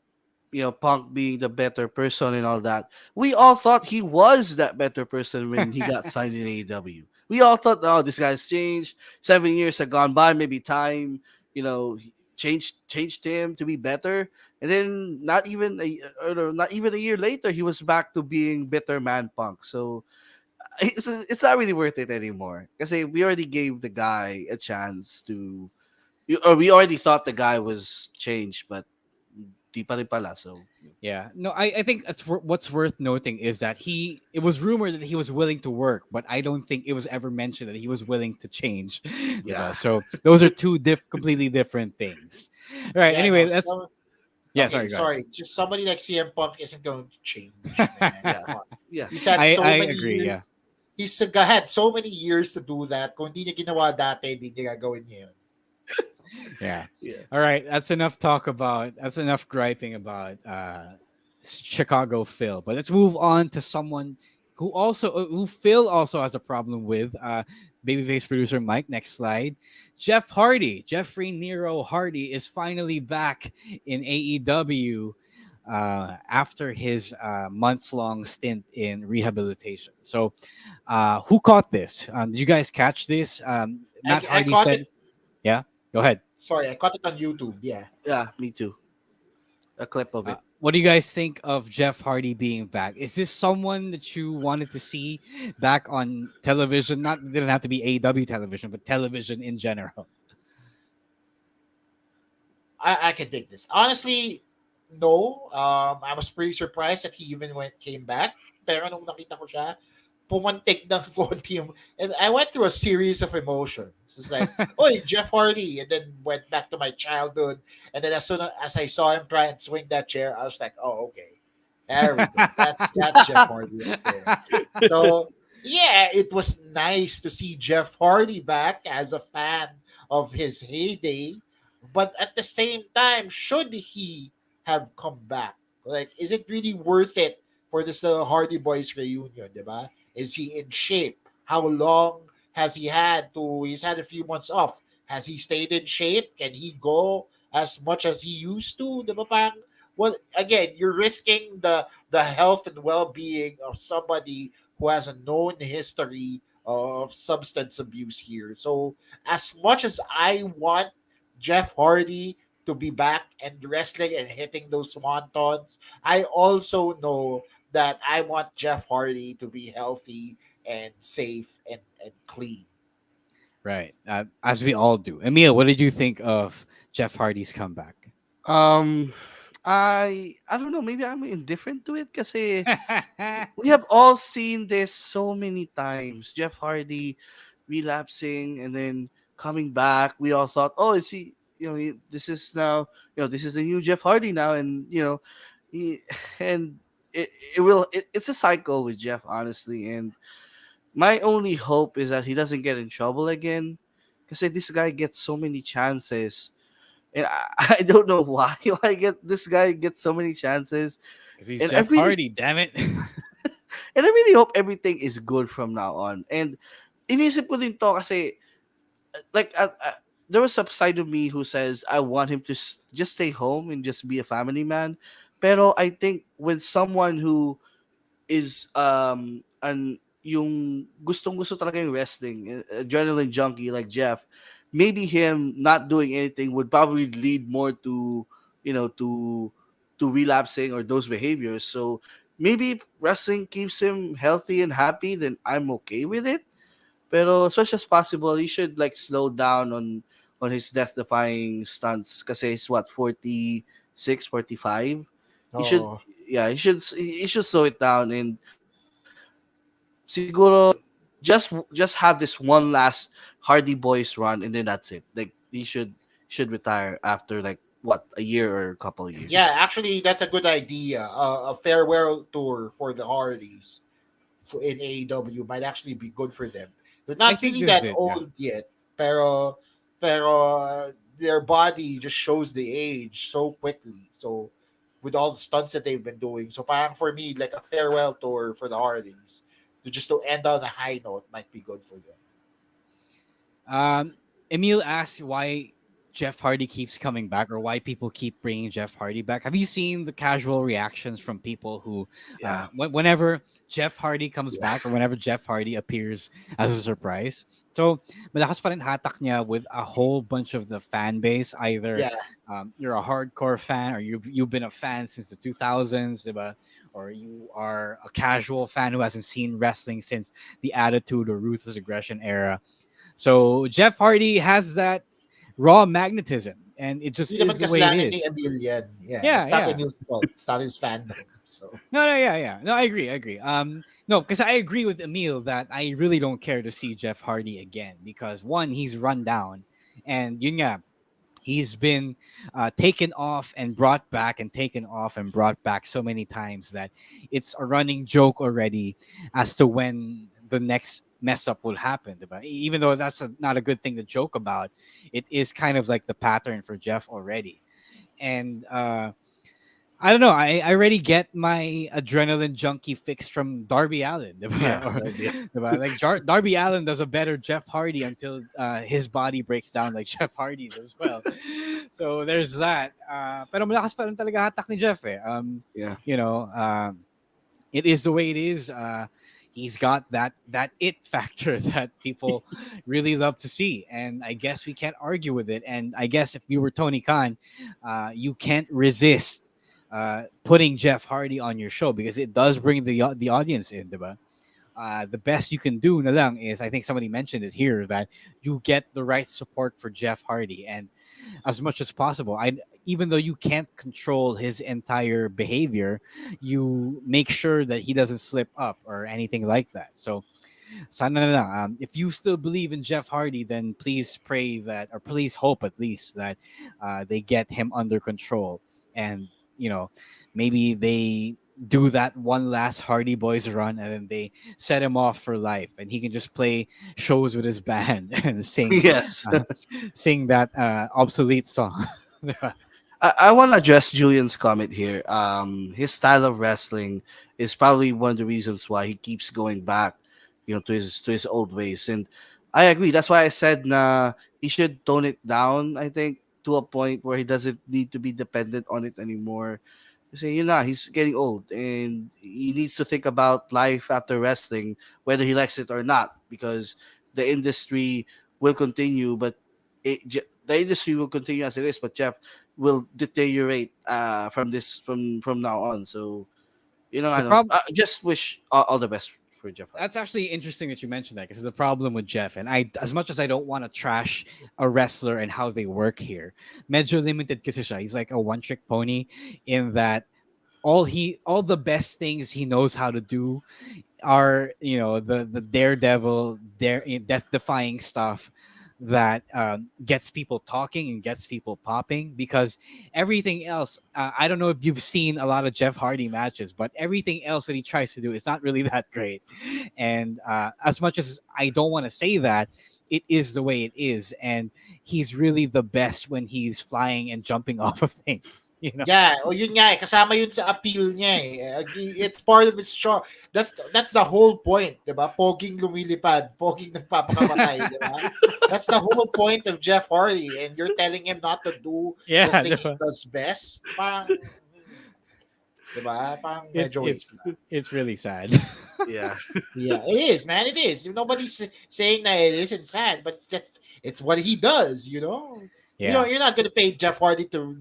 Punk being the better person and all that. We all thought he was that better person when he got signed in AEW. We all thought, oh, this guy's changed. 7 years have gone by. Maybe time, changed him to be better. And then not even a year later, he was back to being bitter man Punk. So it's not really worth it anymore. Because we already gave the guy a chance to, or we already thought the guy was changed, but di pa rin pala. So Yeah, no, I think what's worth noting is that it was rumored that he was willing to work, but I don't think it was ever mentioned that he was willing to change. Yeah. So those are two completely different things. All right. Yeah, Anyway, no, that's Okay, sorry. Go ahead. sorry. Just somebody like CM Punk isn't going to change. Man. Yeah. Yeah. He's had I so many agree, years. He's had so many years to do that. Kung hindi niya ginawa dati, hindi niya gagawin ngayon. Yeah. Yeah. All right. That's enough griping about Chicago Phil. But let's move on to someone who Phil also has a problem with. Babyface producer Mike. Next slide. Jeff Hardy, Jeffrey Nero Hardy, is finally back in AEW after his months-long stint in rehabilitation. So, who caught this? Did you guys catch this? Matt I Hardy caught said, it. "Yeah, go ahead." Sorry, I caught it on YouTube. Yeah. Yeah, me too. A clip of it. What do you guys think of Jeff Hardy being back? Is this someone that you wanted to see back on television? It didn't have to be AEW television, but television in general. I can take this. Honestly, no. I was pretty surprised that he even came back. Pero nung nakita ko siya, pumantik ng konti yung, and I went through a series of emotions. It's like, oh, Jeff Hardy, and then went back to my childhood, and then as soon as I saw him try and swing that chair, I was like, oh, okay, there we go. That's Jeff Hardy right there. So Yeah, it was nice to see Jeff Hardy back as a fan of his heyday. But at the same time, should he have come back? Like, is it really worth it for this Hardy Boys reunion, diba? Is he in shape? How long has he had to? He's had a few months off. Has he stayed in shape? Can he go as much as he used to? Diba? Parang, well, again, you're risking the health and well-being of somebody who has a known history of substance abuse here. So, as much as I want Jeff Hardy to be back and wrestling and hitting those wontons, I also know that I want Jeff Hardy to be healthy and safe and clean. Right. As we all do. Emil, what did you think of Jeff Hardy's comeback? Um, I don't know. Maybe I'm indifferent to it because we have all seen this so many times. Jeff Hardy relapsing and then coming back. We all thought, oh, is he? This is now. This is the new Jeff Hardy now, and he, and it will. It's a cycle with Jeff, honestly. And my only hope is that he doesn't get in trouble again, because this guy gets so many chances, and I don't know why. Why get this guy gets so many chances, Because he's and I Jeff really Hardy, damn it. and I really hope everything is good from now on. And inisip ko din to kasi like there was a side of me who says I want him to just stay home and just be a family man. Pero I think with someone who is an yung gustong-gusto talaga yung wrestling, adrenaline junkie like Jeff, maybe him not doing anything would probably lead more to, to relapsing or those behaviors. So maybe if wrestling keeps him healthy and happy, then I'm okay with it. Pero as much as possible, he should like slow down on his death-defying stunts kasi he's what, 46, 45. He should, Oh, yeah, he should slow it down, and siguro just have this one last Hardy Boys run, and then that's it. Like he should retire after like what, a year or a couple of yeah, years. actually, that's a good idea. A farewell tour for the Hardys in AEW might actually be good for them. They're I not think really this is that it, yeah. old yet, pero their body just shows the age so quickly. So with all the stunts that they've been doing, so parang for me, like a farewell tour for the Hardys to end on a high note might be good for them. Um, Emil asked why Jeff Hardy keeps coming back, or why people keep bringing Jeff Hardy back. Have you seen the casual reactions from people who, Yeah. whenever Jeff Hardy comes Yeah. back, or whenever Jeff Hardy appears as a surprise? So, malakas pa rin hatak niya with a whole bunch of the fan base. Either Yeah, you're a hardcore fan, or you've been a fan since the 2000s, diba? Or you are a casual fan who hasn't seen wrestling since the Attitude or Ruthless Aggression era. So Jeff Hardy has that raw magnetism, and it just hindi is naman the way it kasalanan ni is. Emil yan. Yeah, Yeah, it's not yeah. Emil's fault. It's not his fandom. So No, no, yeah, yeah. No, I agree. I agree. No, because I agree with Emil that I really don't care to see Jeff Hardy again, because one, he's run down, and yun nga, he's been taken off and brought back, and taken off and brought back so many times that it's a running joke already as to when the next mess up will happen. Diba? Even though that's not a good thing to joke about, it is kind of like the pattern for Jeff already. And I don't know. I already get my adrenaline junkie fix from Darby Allen, diba? Yeah. Or, That'd be- diba? Like Darby Allen does a better Jeff Hardy until his body breaks down like Jeff Hardy's as well. So there's that. Pero malakas pa rin talaga hatak ni Jeff eh. yeah. You know, it is the way it is. He's got that it factor that people really love to see, and I guess we can't argue with it. And I guess if you were Tony Khan, you can't resist putting Jeff Hardy on your show, because it does bring the audience in, diba? The best you can do na lang is, I think somebody mentioned it here, that you get the right support for Jeff Hardy, and as much as possible, even though you can't control his entire behavior, you make sure that he doesn't slip up or anything like that. So sana na lang, if you still believe in Jeff Hardy, then please pray that, or please hope at least that they get him under control, and you know, maybe they do that one last Hardy Boys run, and then they set him off for life, and he can just play shows with his band and Yes. uh, sing that obsolete song. I want to address Julian's comment here. His style of wrestling is probably one of the reasons why he keeps going back, to his old ways. And I agree. That's why I said he should tone it down. I think to a point where he doesn't need to be dependent on it anymore. Say, he's getting old and he needs to think about life after wrestling, whether he likes it or not, because the industry will continue, but the industry will continue as it is, but Jeff will deteriorate from now on. So I the know. problem Just wish all the best for Jeff Hardy. That's actually interesting that you mentioned that, because the problem with Jeff, and I, as much as I don't want to trash a wrestler and how they work here, medyo limited kasi siya. He's like a one trick pony in that all the best things he knows how to do are, the daredevil, death defying stuff that gets people talking and gets people popping. Because everything else, I don't know if you've seen a lot of Jeff Hardy matches, but everything else that he tries to do is not really that great. And as much as I don't want to say that, it is the way it is, and he's really the best when he's flying and jumping off of things. Yeah, yun nga kasama yun sa appeal niya eh. It's part of his show. That's the whole point, 'di ba? Poging lumilipad, poging nagpapakamatay, 'di ba? That's the whole point of Jeff Hardy, and you're telling him not to do the Yeah, thing he does best. Parang, 'di ba? Parang medyo it's really sad. Yeah. yeah, it is, man. It is. Nobody's saying that it isn't sad, but it's what he does. Yeah. You're not gonna pay Jeff Hardy to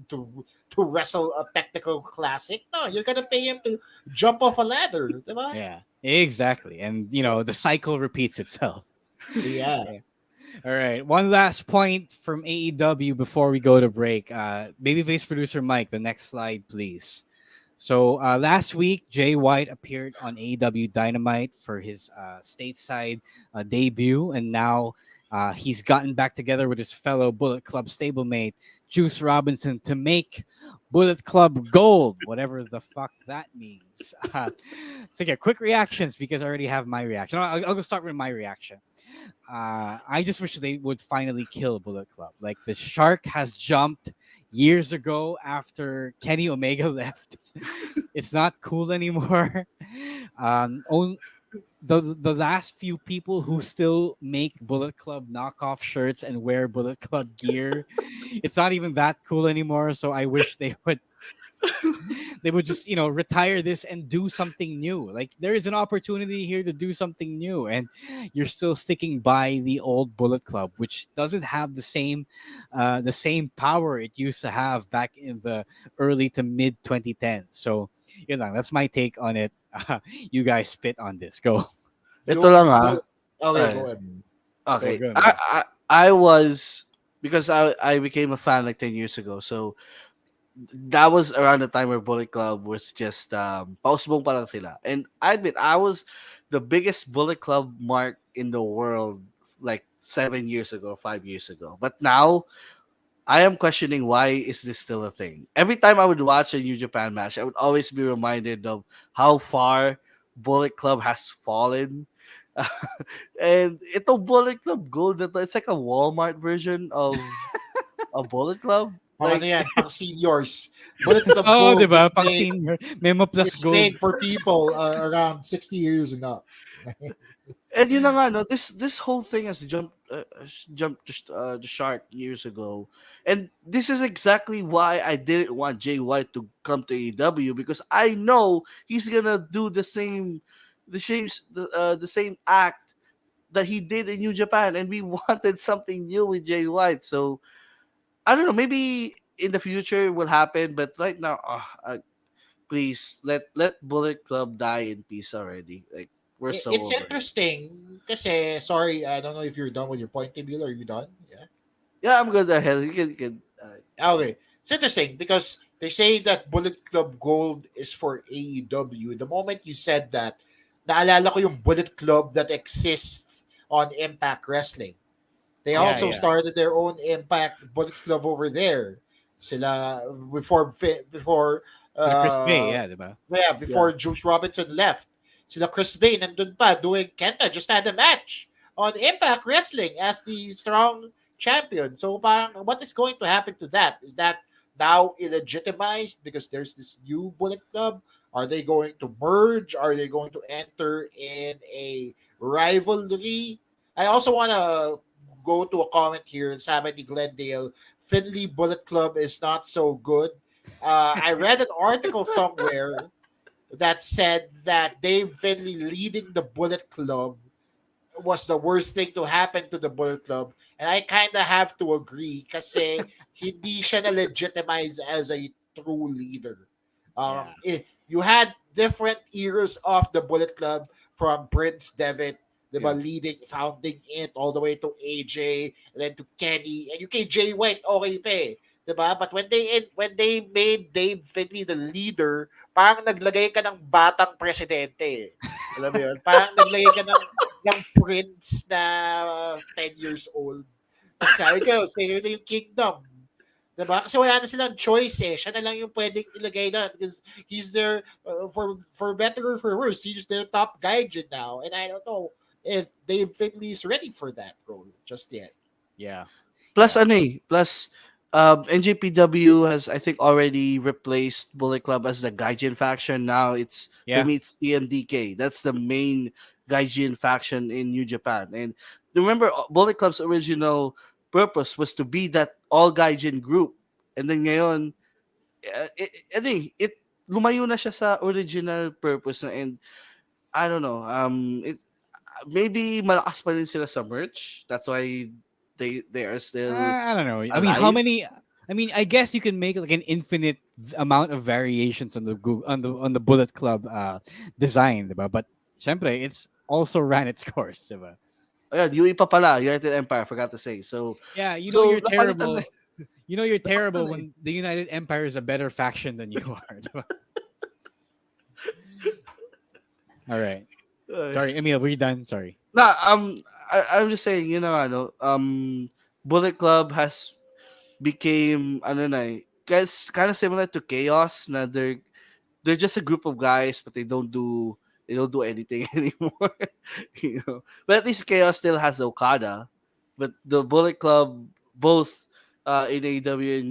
wrestle a technical classic. No, you're gonna pay him to jump off a ladder, diba? Yeah, exactly. And the cycle repeats itself. Yeah. All right. One last point from AEW before we go to break. Babyface producer Mike, the next slide, please. So last week, Jay White appeared on AEW Dynamite for his stateside debut, and now he's gotten back together with his fellow Bullet Club stablemate Juice Robinson to make Bullet Club gold, whatever the fuck that means. So yeah, quick reactions, because I already have my reaction. I'll go start with my reaction. I just wish they would finally kill Bullet Club. Like, the shark has jumped years ago after Kenny Omega left. It's not cool anymore. The last few people who still make Bullet Club knockoff shirts and wear Bullet Club gear, it's not even that cool anymore. So I wish they would just retire this and do something new. Like, there is an opportunity here to do something new, and you're still sticking by the old Bullet Club, which doesn't have the same power it used to have back in the early to mid 2010s. So that's my take on it. You guys spit on this. Go. Ito lang Okay, go ahead. Okay. Go, I was, because I became a fan like 10 years ago. So that was around the time where Bullet Club was just pausbong pa lang sila. And I admit, I was the biggest Bullet Club mark in the world like 7 years ago, 5 years ago. But now I am questioning, why is this still a thing? Every time I would watch a New Japan match, I would always be reminded of how far Bullet Club has fallen. And itong Bullet Club Gold, it's like a Walmart version of a Bullet Club. Ano yan, pang seniors. Bullet Club Oh, Gold diba? is Pang made- senior. Memo plus It's gold. made for people around 60 years and up. And you know nga, no, this whole thing has jumped the shark years ago, and this is exactly why I didn't want Jay White to come to AEW, because I know he's gonna do the same act that he did in New Japan, and we wanted something new with Jay White. So I don't know, maybe in the future it will happen, but right now, please let Bullet Club die in peace already. Like, we're so It's over it. interesting kasi, sorry, I don't know if you're done with your point, Bill. Are you done? Yeah. Yeah, I'm good ahead. You can Okay. It's interesting because they say that Bullet Club Gold is for AEW. The moment you said that, naalala ko yung Bullet Club that exists on Impact Wrestling. They Yeah, also yeah. started their own Impact Bullet Club over there. Sila before So the Chris Bay, Uh, yeah, diba? yeah, Yeah. before Juice Robinson left. Sila Chris Bay nandun pa doing Kenta just had a match on Impact Wrestling as the strong champion. So parang what is going to happen to that? Is that now illegitimized because there's this new Bullet Club? Are they going to merge? Are they going to enter in a rivalry? I also want to go to a comment here in Sabbath Glendale. Finley Bullet Club is not so good. I read an article somewhere that said that Dave Finley leading the Bullet Club was the worst thing to happen to the Bullet Club. And I kind of have to agree kasi hindi siya na-legitimize as a true leader. Yeah. You had different eras of the Bullet Club from Prince Devitt, diba, Yeah. leading, founding it all the way to AJ, and then to Kenny, and you kay Jay White, okay pa eh. Diba? But when they made Dave Finley the leader, parang naglagay ka ng batang presidente eh. Alam mo yun? Parang naglagay ka ng prince na 10 years old. Tapos sabi ko, sa'yo na yung kingdom. Diba? Kasi wala na silang choice eh. Siya na lang yung pwedeng ilagay na because he's their, for better or for worse, he's their top guy dyan now. And I don't know if Dave Finley is ready for that role just yet. Yeah. Plus, plus, NJPW has, I think, already replaced Bullet Club as the Gaijin faction. Now for Yeah. me, it's TMDK. That's the main Gaijin faction in New Japan. And remember, Bullet Club's original purpose was to be that all Gaijin group. And then ngayon, lumayo na siya sa original purpose na, and I don't know. Maybe malakas pa rin sila sa merch. That's why they are still I don't know. I mean, how alive. many? I mean, I guess you can make like an infinite amount of variations on the on the Bullet Club design, diba? But syempre, it's also ran its course, diba? Ayan, yung ipa pala, United Empire, forgot to say. So, Yeah, you know you're napalitan na. terrible. You know you're terrible na eh. when the United Empire is a better faction than you are. Diba? All right. Sorry, Emil, we're done. Sorry. Nah, I'm just saying, Bullet Club has became, ano na eh, kind of similar to Chaos, na they're just a group of guys, but they don't do anything anymore. But at least Chaos still has Okada, but the Bullet Club, both in AEW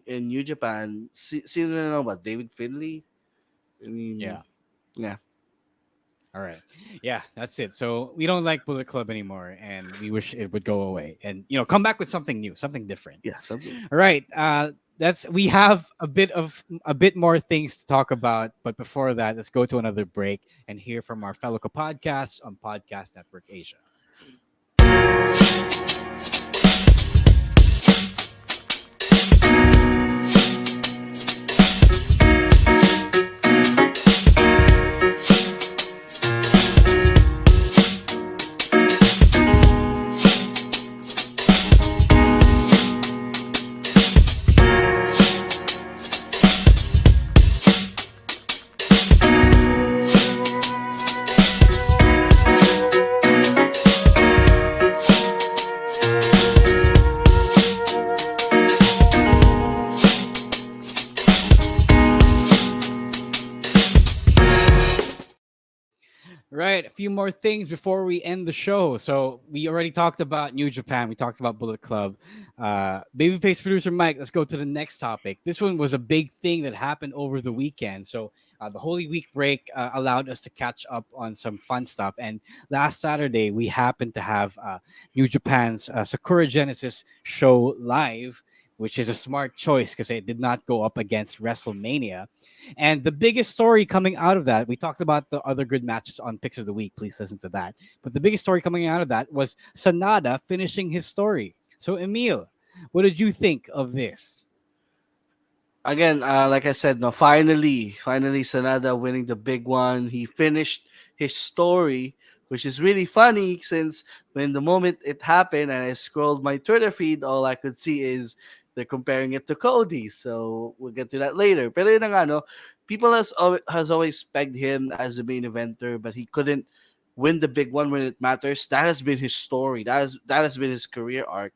and New Japan, sino na lang ba? David Finley. I mean, Yeah. yeah. All right. Yeah, that's it. So we don't like Bullet Club anymore, and we wish it would go away and come back with something new, something different. Yeah, something. All right. We have a bit more things to talk about, but before that, let's go to another break and hear from our fellow podcasts on Podcast Network Asia. Right, a few more things before we end the show. So we already talked about New Japan. We talked about Bullet Club. Babyface producer Mike, let's go to the next topic. This one was a big thing that happened over the weekend. So the Holy Week break allowed us to catch up on some fun stuff. And last Saturday, we happened to have New Japan's Sakura Genesis show live, which is a smart choice because it did not go up against WrestleMania. And the biggest story coming out of that, we talked about the other good matches on Picks of the Week. Please listen to that. But the biggest story coming out of that was Sanada finishing his story. So, Emil, what did you think of this? Again, like I said, no, finally, Sanada winning the big one. He finished his story, which is really funny since when the moment it happened and I scrolled my Twitter feed, all I could see is they're comparing it to Cody. So we'll get to that later. Pero yun na nga, no, people has always pegged him as the main eventer, but he couldn't win the big one when it matters. That has been his story. That has been his career arc.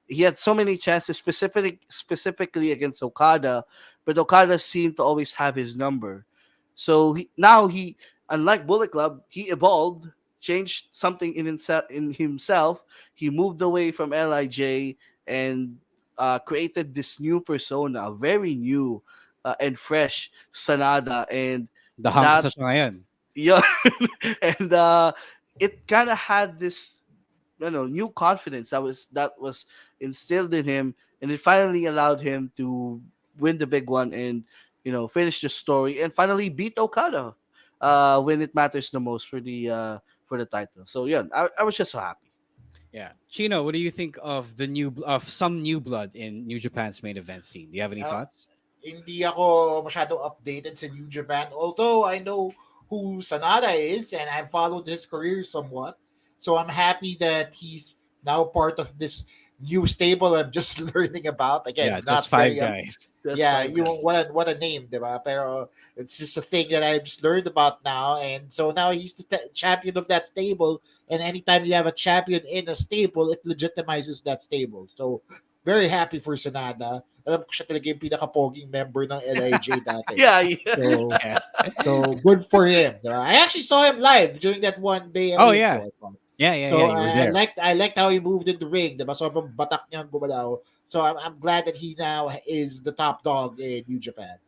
He had so many chances, specifically against Okada, but Okada seemed to always have his number. So now he, unlike Bullet Club, he evolved, changed something in himself. He moved away from Lij and created this new persona, a very new and fresh Sanada, and The hunks that na siya ngayon. yeah, and it kind of had this, new confidence that was instilled in him, and it finally allowed him to win the big one and finish the story and finally beat Okada when it matters the most for the title. So yeah, I was just so happy. Yeah. Chino, what do you think of some new blood in New Japan's main event scene? Do you have any Uh, thoughts? hindi ako masyadong updated sa New Japan. Although I know who Sanada is and I've followed his career somewhat. So I'm happy that he's now part of this new stable I'm just learning about. Yeah, Again, just not five very guys. Just yeah, five you guys. what a name, diba? Pero it's just a thing that I've just learned about now, and so now he's the champion of that stable. And anytime you have a champion in a stable, it legitimizes that stable. So very happy for Sanada. Alam ko siya talaga yung pinaka-poging member ng LIJ dati. Yeah, yeah. So Yeah. so good for him. Diba? I actually saw him live during that one Bay Oh Area yeah. show. I thought. Yeah, yeah, yeah. So You were I there. liked how he moved in the ring. Diba? Sobrang batak niya gumalaw. So I'm glad that he now is the top dog in New Japan.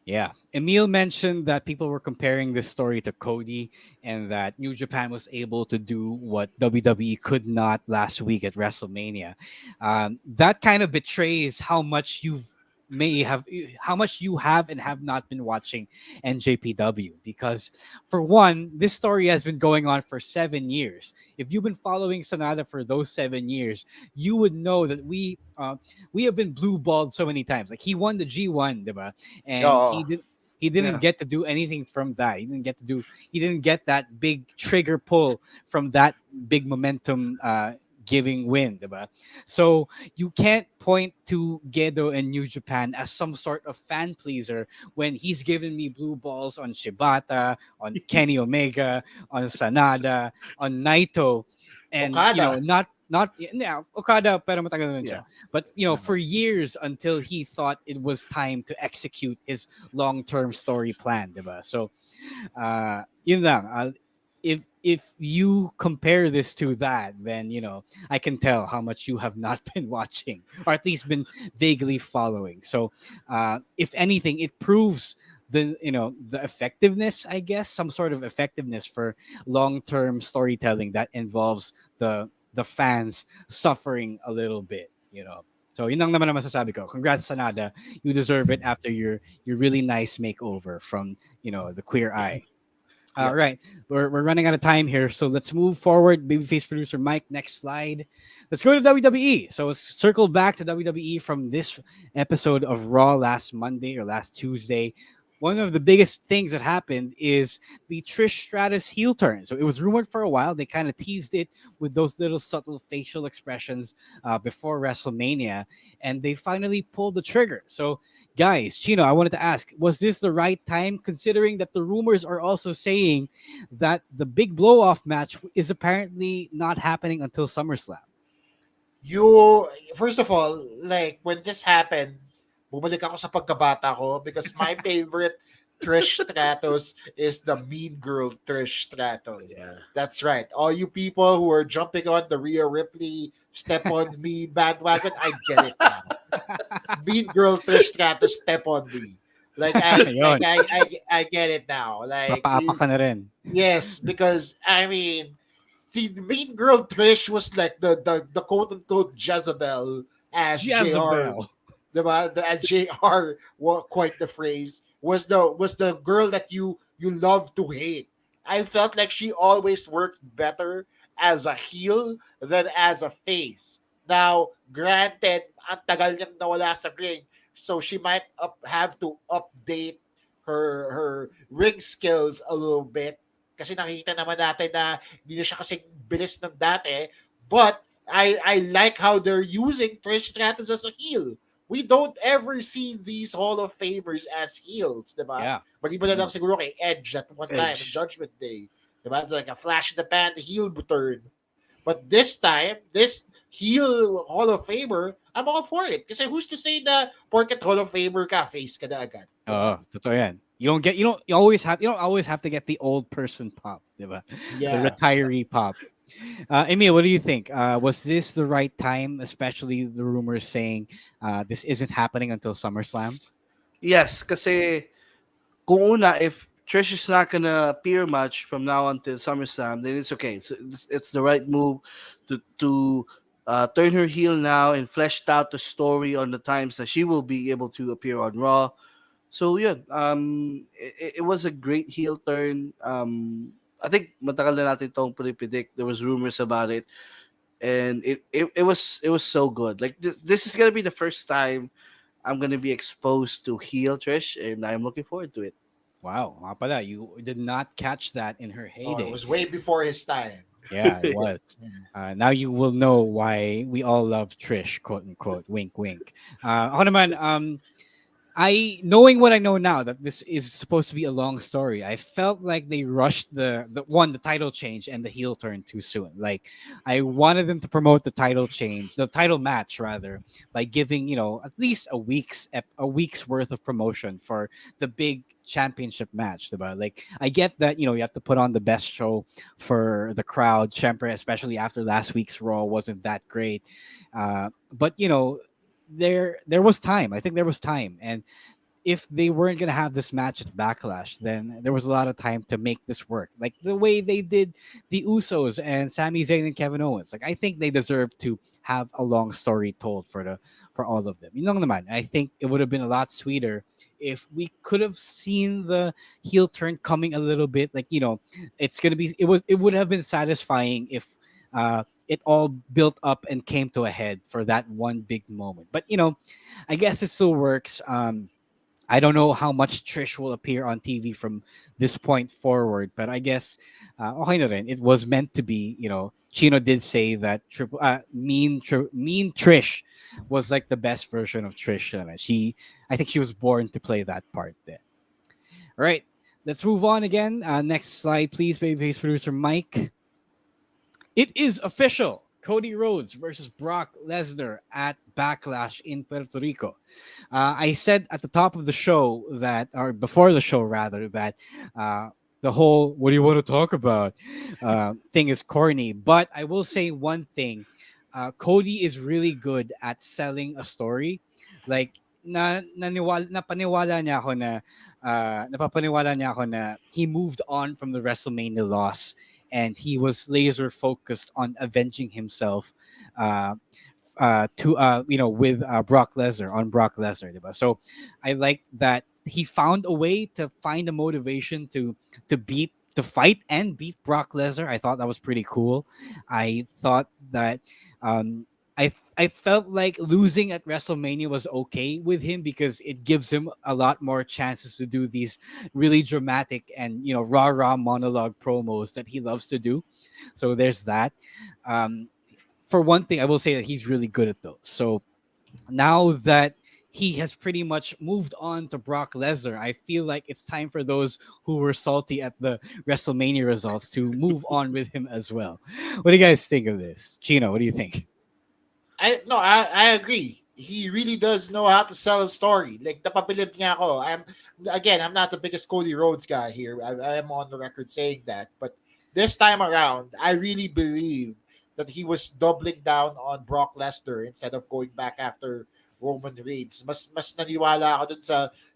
Yeah. Emil mentioned that people were comparing this story to Cody and that New Japan was able to do what WWE could not last week at WrestleMania. That kind of betrays how much you have and have not been watching NJPW, because for one, this story has been going on for 7 years. If you've been following Sonata for those 7 years, you would know that we have been blue balled so many times. Like, he won the G1, diba? And Oo. he didn't Yeah. get to do anything from that. He didn't get that big trigger pull from that big momentum giving win, diba? So you can't point to Gedo and New Japan as some sort of fan pleaser when he's given me blue balls on Shibata, on Kenny Omega, on Sanada, on Naito, and Okada. Okada, pero matagal na rin Yeah. siya. But for years, until he thought it was time to execute his long-term story plan, diba? So yun lang. If you compare this to that, then I can tell how much you have not been watching, or at least been vaguely following. So if anything, it proves the effectiveness, I guess, some sort of effectiveness for long-term storytelling that involves the fans suffering a little bit. So yun lang naman ang masasabi ko. Congrats, Sanada. You deserve it after your really nice makeover from the Queer Eye. All Yep. right, we're running out of time here, so let's move forward. Babyface producer Mike, next slide. Let's go to WWE. So let's circle back to WWE from this episode of Raw last Monday or last Tuesday. One of the biggest things that happened is the Trish Stratus heel turn. So it was rumored for a while. They kind of teased it with those little subtle facial expressions before WrestleMania, and they finally pulled the trigger. So guys, Chino, I wanted to ask, was this the right time, considering that the rumors are also saying that the big blow off match is apparently not happening until SummerSlam? First of all, like when this happened, bumalik ako sa pagkabata ko because my favorite Trish Stratus is the Mean Girl Trish Stratus. Yeah. That's right. All you people who are jumping on the Rhea Ripley step on me bandwagon, I get it now. Mean Girl Trish Stratus step on me. Like Ayun. I get it now. Like Mapaapak ka na rin. yes, because I mean, see, the Mean Girl Trish was like the quote unquote Jezebel, as JR, Jezebel. diba? As JR coined the phrase, was the girl that you love to hate. I felt like she always worked better as a heel than as a face. Now, granted, ang tagal niyang nawala sa ring, so she might have to update her ring skills a little bit. Kasi nakikita naman natin na hindi na siya kasing bilis ng dati. But I like how they're using Trish Stratus as a heel. We don't ever see these Hall of Famers as heels, diba? Yeah. Maliban na lang siguro kay Edge at one time, Edge. Judgment Day. Diba? It's like a flash in the pan, the heel turn. But this time, this heel Hall of Famer, I'm all for it. Kasi who's to say na porket Hall of Famer ka, face ka na agad. Totoo yan. You don't always have to get the old person pop, diba? The Yeah. retiree pop. Emil, what do you think? Was this the right time, especially the rumors saying this isn't happening until SummerSlam? Yes, kasi kung una, if Trish is not gonna appear much from now until SummerSlam, then it's okay. It's the right move to turn her heel now and fleshed out the story on the times that she will be able to appear on Raw. So yeah, it was a great heel turn. I think matagal na natin itong predict. There was rumors about it, and it was so good. Like this is gonna be the first time I'm gonna be exposed to heel Trish, and I'm looking forward to it. Wow, nga pala, you did not catch that in her Oh, it heyday. was way before his time. Yeah, it was. Now you will know why we all love Trish, quote unquote. Wink, wink. Ako naman, I knowing what I know now that this is supposed to be a long story, I felt like they rushed the title change and the heel turn too soon. Like I wanted them to promote the title change, the title match rather, by giving at least a week's worth of promotion for the big championship match. Diba? Like I get that you have to put on the best show for the crowd, especially after last week's Raw wasn't that great, but there was time. I think there was time, and if they weren't gonna have this match at Backlash, then there was a lot of time to make this work. Like the way they did the Usos and Sami Zayn and Kevin Owens. Like I think they deserve to have a long story told for all of them. Yun lang naman. I think it would have been a lot sweeter if we could have seen the heel turn coming a little bit. Like it would have been satisfying if it all built up and came to a head for that one big moment. But I guess it still works. I don't know how much Trish will appear on TV from this point forward, but I guess okay na rin. It was meant to be. Chino did say that mean Trish was like the best version of Trish. I think she was born to play that part there. All right, let's move on again. Next slide, please, babyface producer Mike. It is official. Cody Rhodes versus Brock Lesnar at Backlash in Puerto Rico. I said at the top of the show or before the show rather, that the whole "what do you want to talk about" thing is corny. But I will say one thing: Cody is really good at selling a story. Like napaniwala niya ako napapaniwala niya ako na he moved on from the WrestleMania loss and he was laser focused on avenging himself with Brock Lesnar, diba? So I like that he found a way to find a motivation to fight and beat Brock Lesnar. I thought that was pretty cool. I thought that I felt like losing at WrestleMania was okay with him because it gives him a lot more chances to do these really dramatic and rah monologue promos that he loves to do. So there's that. For one thing, I will say that he's really good at those. So now that he has pretty much moved on to Brock Lesnar, I feel like it's time for those who were salty at the WrestleMania results to move on with him as well. What do you guys think of this? Chino, what do you think? I agree. He really does know how to sell a story. Like napabilib niya ako. I'm not the biggest Cody Rhodes guy here. I am on the record saying that. But this time around, I really believe that he was doubling down on Brock Lesnar instead of going back after Roman Reigns. Mas naniwala ako dun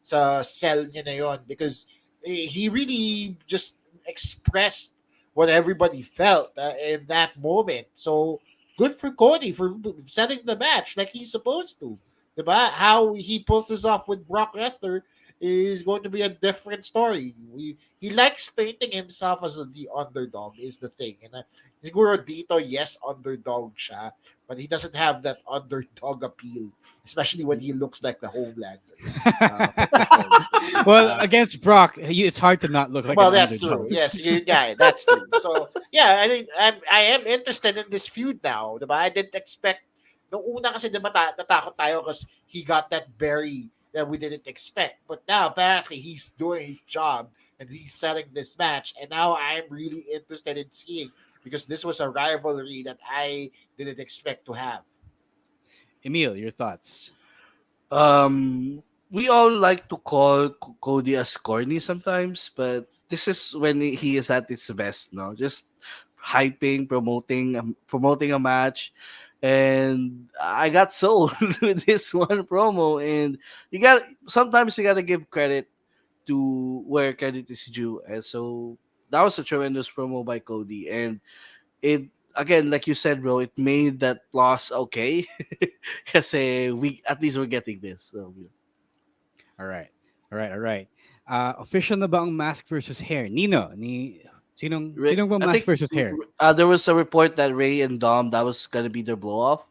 sa sell niya na yon because he really just expressed what everybody felt in that moment. So good for Cody for setting the match like he's supposed to. Diba? How he pulls this off with Brock Lesnar is going to be a different story. He likes painting himself as the underdog is the thing. And siguro dito, yes, underdog siya, but he doesn't have that underdog appeal, especially when he looks like the Homelander. Well, against Brock, it's hard to not look like well, an that's underdog. true. Yes, that's true. So, yeah, I think I am interested in this feud now. Diba? I didn't expect, nung una kasi diba natakot tayo because he got that berry that we didn't expect. But now, apparently, he's doing his job and he's selling this match. And now I'm really interested in seeing because this was a rivalry that I didn't expect to have. Emil, your thoughts? We all like to call Cody as corny sometimes, but this is when he is at its best. No, just hyping, promoting a match, and I got sold with this one promo. And sometimes you gotta give credit to where credit is due, and so that was a tremendous promo by Cody, and it again, like you said, bro, it made that loss okay. Kasi we at least we're getting this. So, yeah. All right. All right, all right. Official na ba ang mask versus hair? Nino, sinong ba I mask think versus hair? there was a report that Ray and Dom that was gonna be their blow off.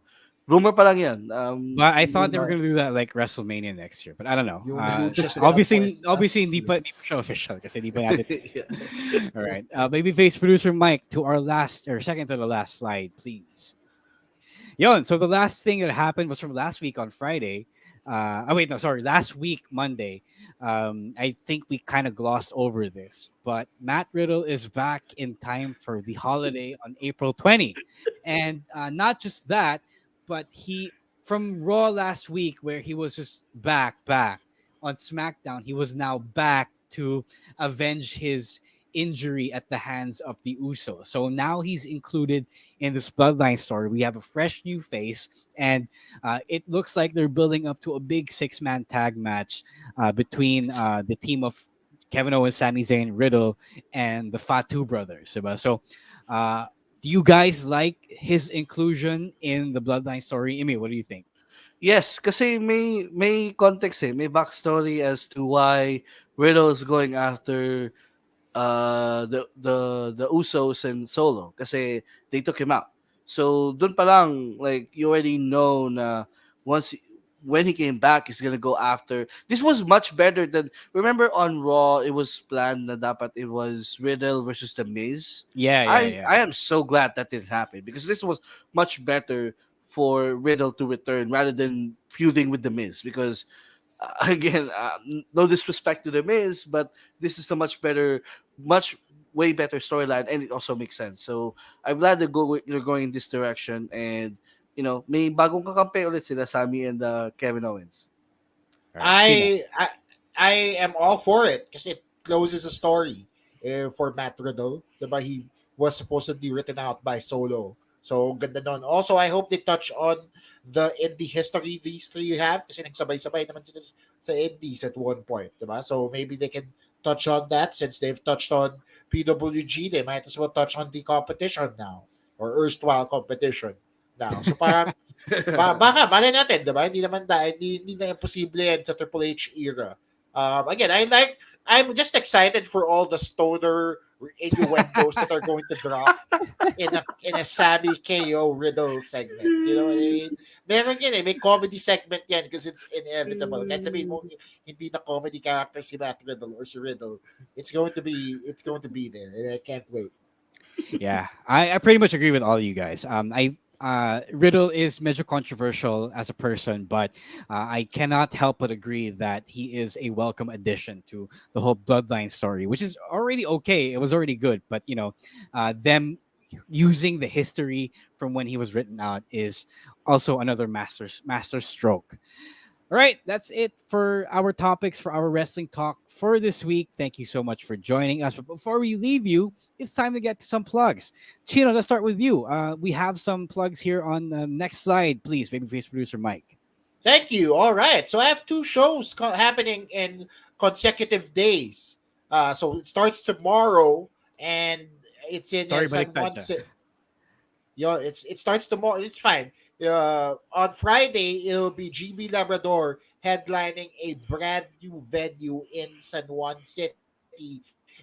Rumor pa lang yan. But I thought Yun they were na- gonna do that like WrestleMania next year, but I don't know. Yung luchas nila Obviously, puestas. hindi pa siya official kasi hindi pa natin. Yeah. All right. Babyface producer Mike, to our last or second to the last slide, please. Yon. So the last thing that happened was from last week on Friday. Wait, no, sorry, last week Monday. I think we kind of glossed over this, but Matt Riddle is back in time for the holiday on April 20, and not just that, but he from Raw last week where he was just back on SmackDown. He was now back to avenge his injury at the hands of the Usos. So now he's included in this bloodline story. We have a fresh new face, and it looks like they're building up to a big six-man tag match between the team of Kevin Owens, Sami Zayn, Riddle, and the Fatu brothers. Diba? So, do you guys like his inclusion in the bloodline story? Imi, what do you think? Yes, kasi may context may backstory as to why Riddle is going after the Usos and Solo kasi they took him out. So dun pa lang, like you already know na once when he came back, he's gonna go after. This was much better than remember on Raw. It was planned na dapat it was Riddle versus the Miz. Yeah. I am so glad that didn't happen because this was much better for Riddle to return rather than feuding with the Miz because again, no disrespect to the Miz, but this is a much way better storyline, and it also makes sense. So I'm glad they're going in this direction, and may bagong kakampi ulit sila Sami and Kevin Owens. All right, Tina. I am all for it because it closes a story for Matt Riddle. Diba? He was supposedly written out by Solo. So, ganda nun. Also, I hope they touch on the indie history these three have kasi nagsabay-sabay naman sila sa indies at one point. Diba? So, maybe they can touch on that since they've touched on PWG. They might as well touch on the competition now or erstwhile competition now. So, parang baka, malay natin, diba? Hindi na imposible yan sa Triple H era. Again, I'm just excited for all the stoner innuendos that are going to drop in a Sammy KO Riddle segment. You know what I mean? Meron yan may comedy segment yan because it's inevitable. Kahit sabihin mo, hindi na comedy character si Matt Riddle or si Riddle, it's going to be there. And I can't wait. Yeah, I pretty much agree with all you guys. Riddle is medyo controversial as a person, but I cannot help but agree that he is a welcome addition to the whole bloodline story, which is already okay. It was already good, but them using the history from when he was written out is also another master stroke. All right, that's it for our topics for our wrestling talk for this week. Thank you so much for joining us. But before we leave you, it's time to get to some plugs. Chino, let's start with you. We have some plugs here on the next slide, please. Babyface producer Mike. Thank you. All right. So I have two shows happening in consecutive days. So it starts tomorrow, and it's in Sorry, San baliktad Juan. siya. It starts tomorrow. It's fine. On Friday, it'll be GB Labrador headlining a brand new venue in San Juan City.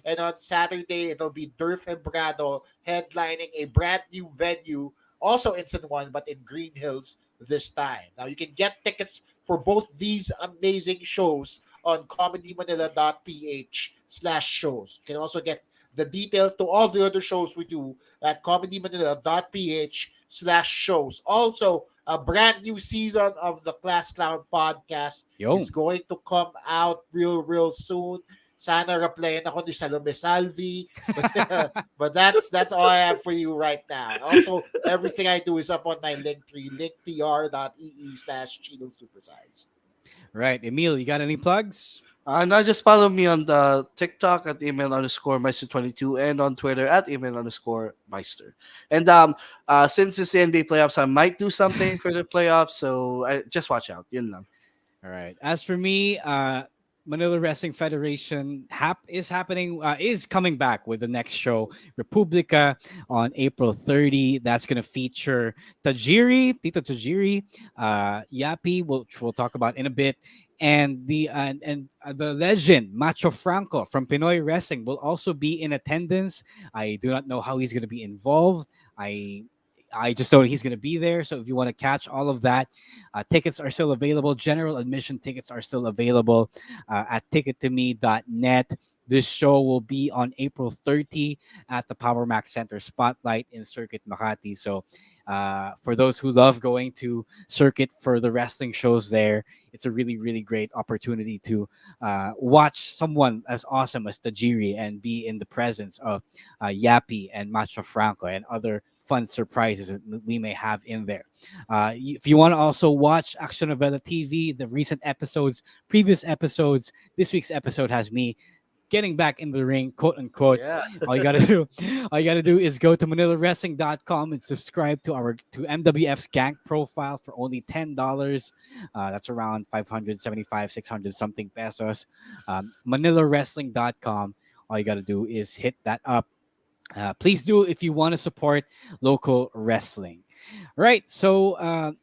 And on Saturday, it'll be Durf Embrado headlining a brand new venue also in San Juan, but in Green Hills this time. Now, you can get tickets for both these amazing shows on comedymanila.ph/shows. You can also get the details to all the other shows we do at comedymanila.ph/shows. Also, a brand new season of the Class Clown podcast Yo. is going to come out real soon. sana replyan ako ni Salome Salvi. But that's all I have for you right now. Also, everything I do is up on my Linktree, linktr.ee/Chino Supersize. Right, Emil, you got any plugs? Now just follow me on the TikTok at email_Meister22 and on Twitter at email_Meister. And since it's the NBA playoffs, I might do something for the playoffs, so just watch out. Yun lang. All right. As for me, Manila Wrestling Federation is coming back with the next show, Republica, on April 30. That's gonna feature Tito Tajiri, Yapi, which we'll talk about in a bit, and the legend Macho Franco from Pinoy Wrestling will also be in attendance. I do not know how he's gonna be involved. I just know he's going to be there. So if you want to catch all of that, tickets are still available. General admission tickets are still available at tickettome.net. This show will be on April 30 at the Power Max Center Spotlight in Circuit Makati. So for those who love going to Circuit for the wrestling shows there, it's a really, really great opportunity to watch someone as awesome as Tajiri and be in the presence of Yapi and Macho Franco and other fun surprises that we may have in there. If you want to also watch Action Novela TV, the recent episodes, previous episodes, this week's episode has me getting back in the ring, quote unquote. Yeah. all you gotta do is go to manilawrestling.com and subscribe to MWF's Gank profile for only $10. That's around 575, 600 something pesos. manilawrestling.com. All you gotta do is hit that up. Please do if you want to support local wrestling. Right. So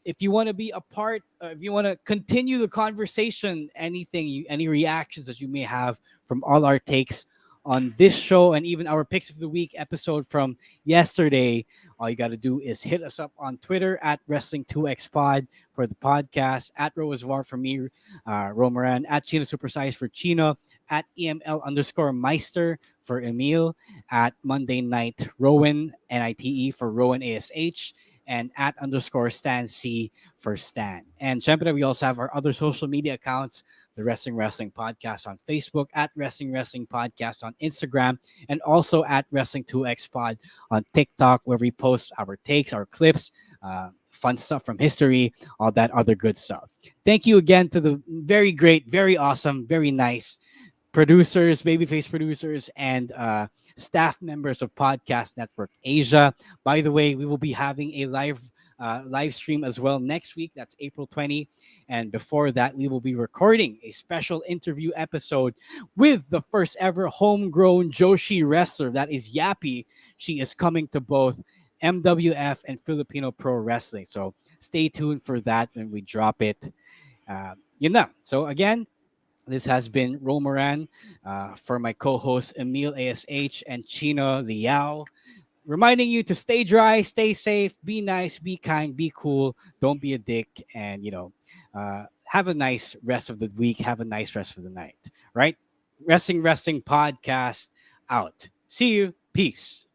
if you want to be a part, if you want to continue the conversation, any reactions that you may have from all our takes on this show and even our picks of the week episode from yesterday, all you got to do is hit us up on Twitter at Wrestling2XPod for the podcast, at Roasvar for me, Romaran, at Chino Supersize for Chino, at EML_Meister for Emil, at Monday Night Rowan, NITE for Rowan ASH, and at _Stan C for Stan. And syempre, we also have our other social media accounts, the Wrestling Podcast on Facebook, at Wrestling Podcast on Instagram, and also at Wrestling2XPod on TikTok, where we post our takes, our clips, fun stuff from history, all that other good stuff. Thank you again to the very great, very awesome, very nice producers, babyface producers, and staff members of Podcast Network Asia. By the way, we will be having a live stream as well next week. That's April 20. And before that, we will be recording a special interview episode with the first ever homegrown Joshi wrestler. That is Yapi. She is coming to both MWF and Filipino Pro Wrestling. So stay tuned for that when we drop it. So again, this has been Romaran for my co-hosts Emil ASH and Chino Liao, reminding you to stay dry, stay safe, be nice, be kind, be cool, don't be a dick, and have a nice rest of the week, have a nice rest of the night. Right? Wrestling Podcast out. See you. Peace.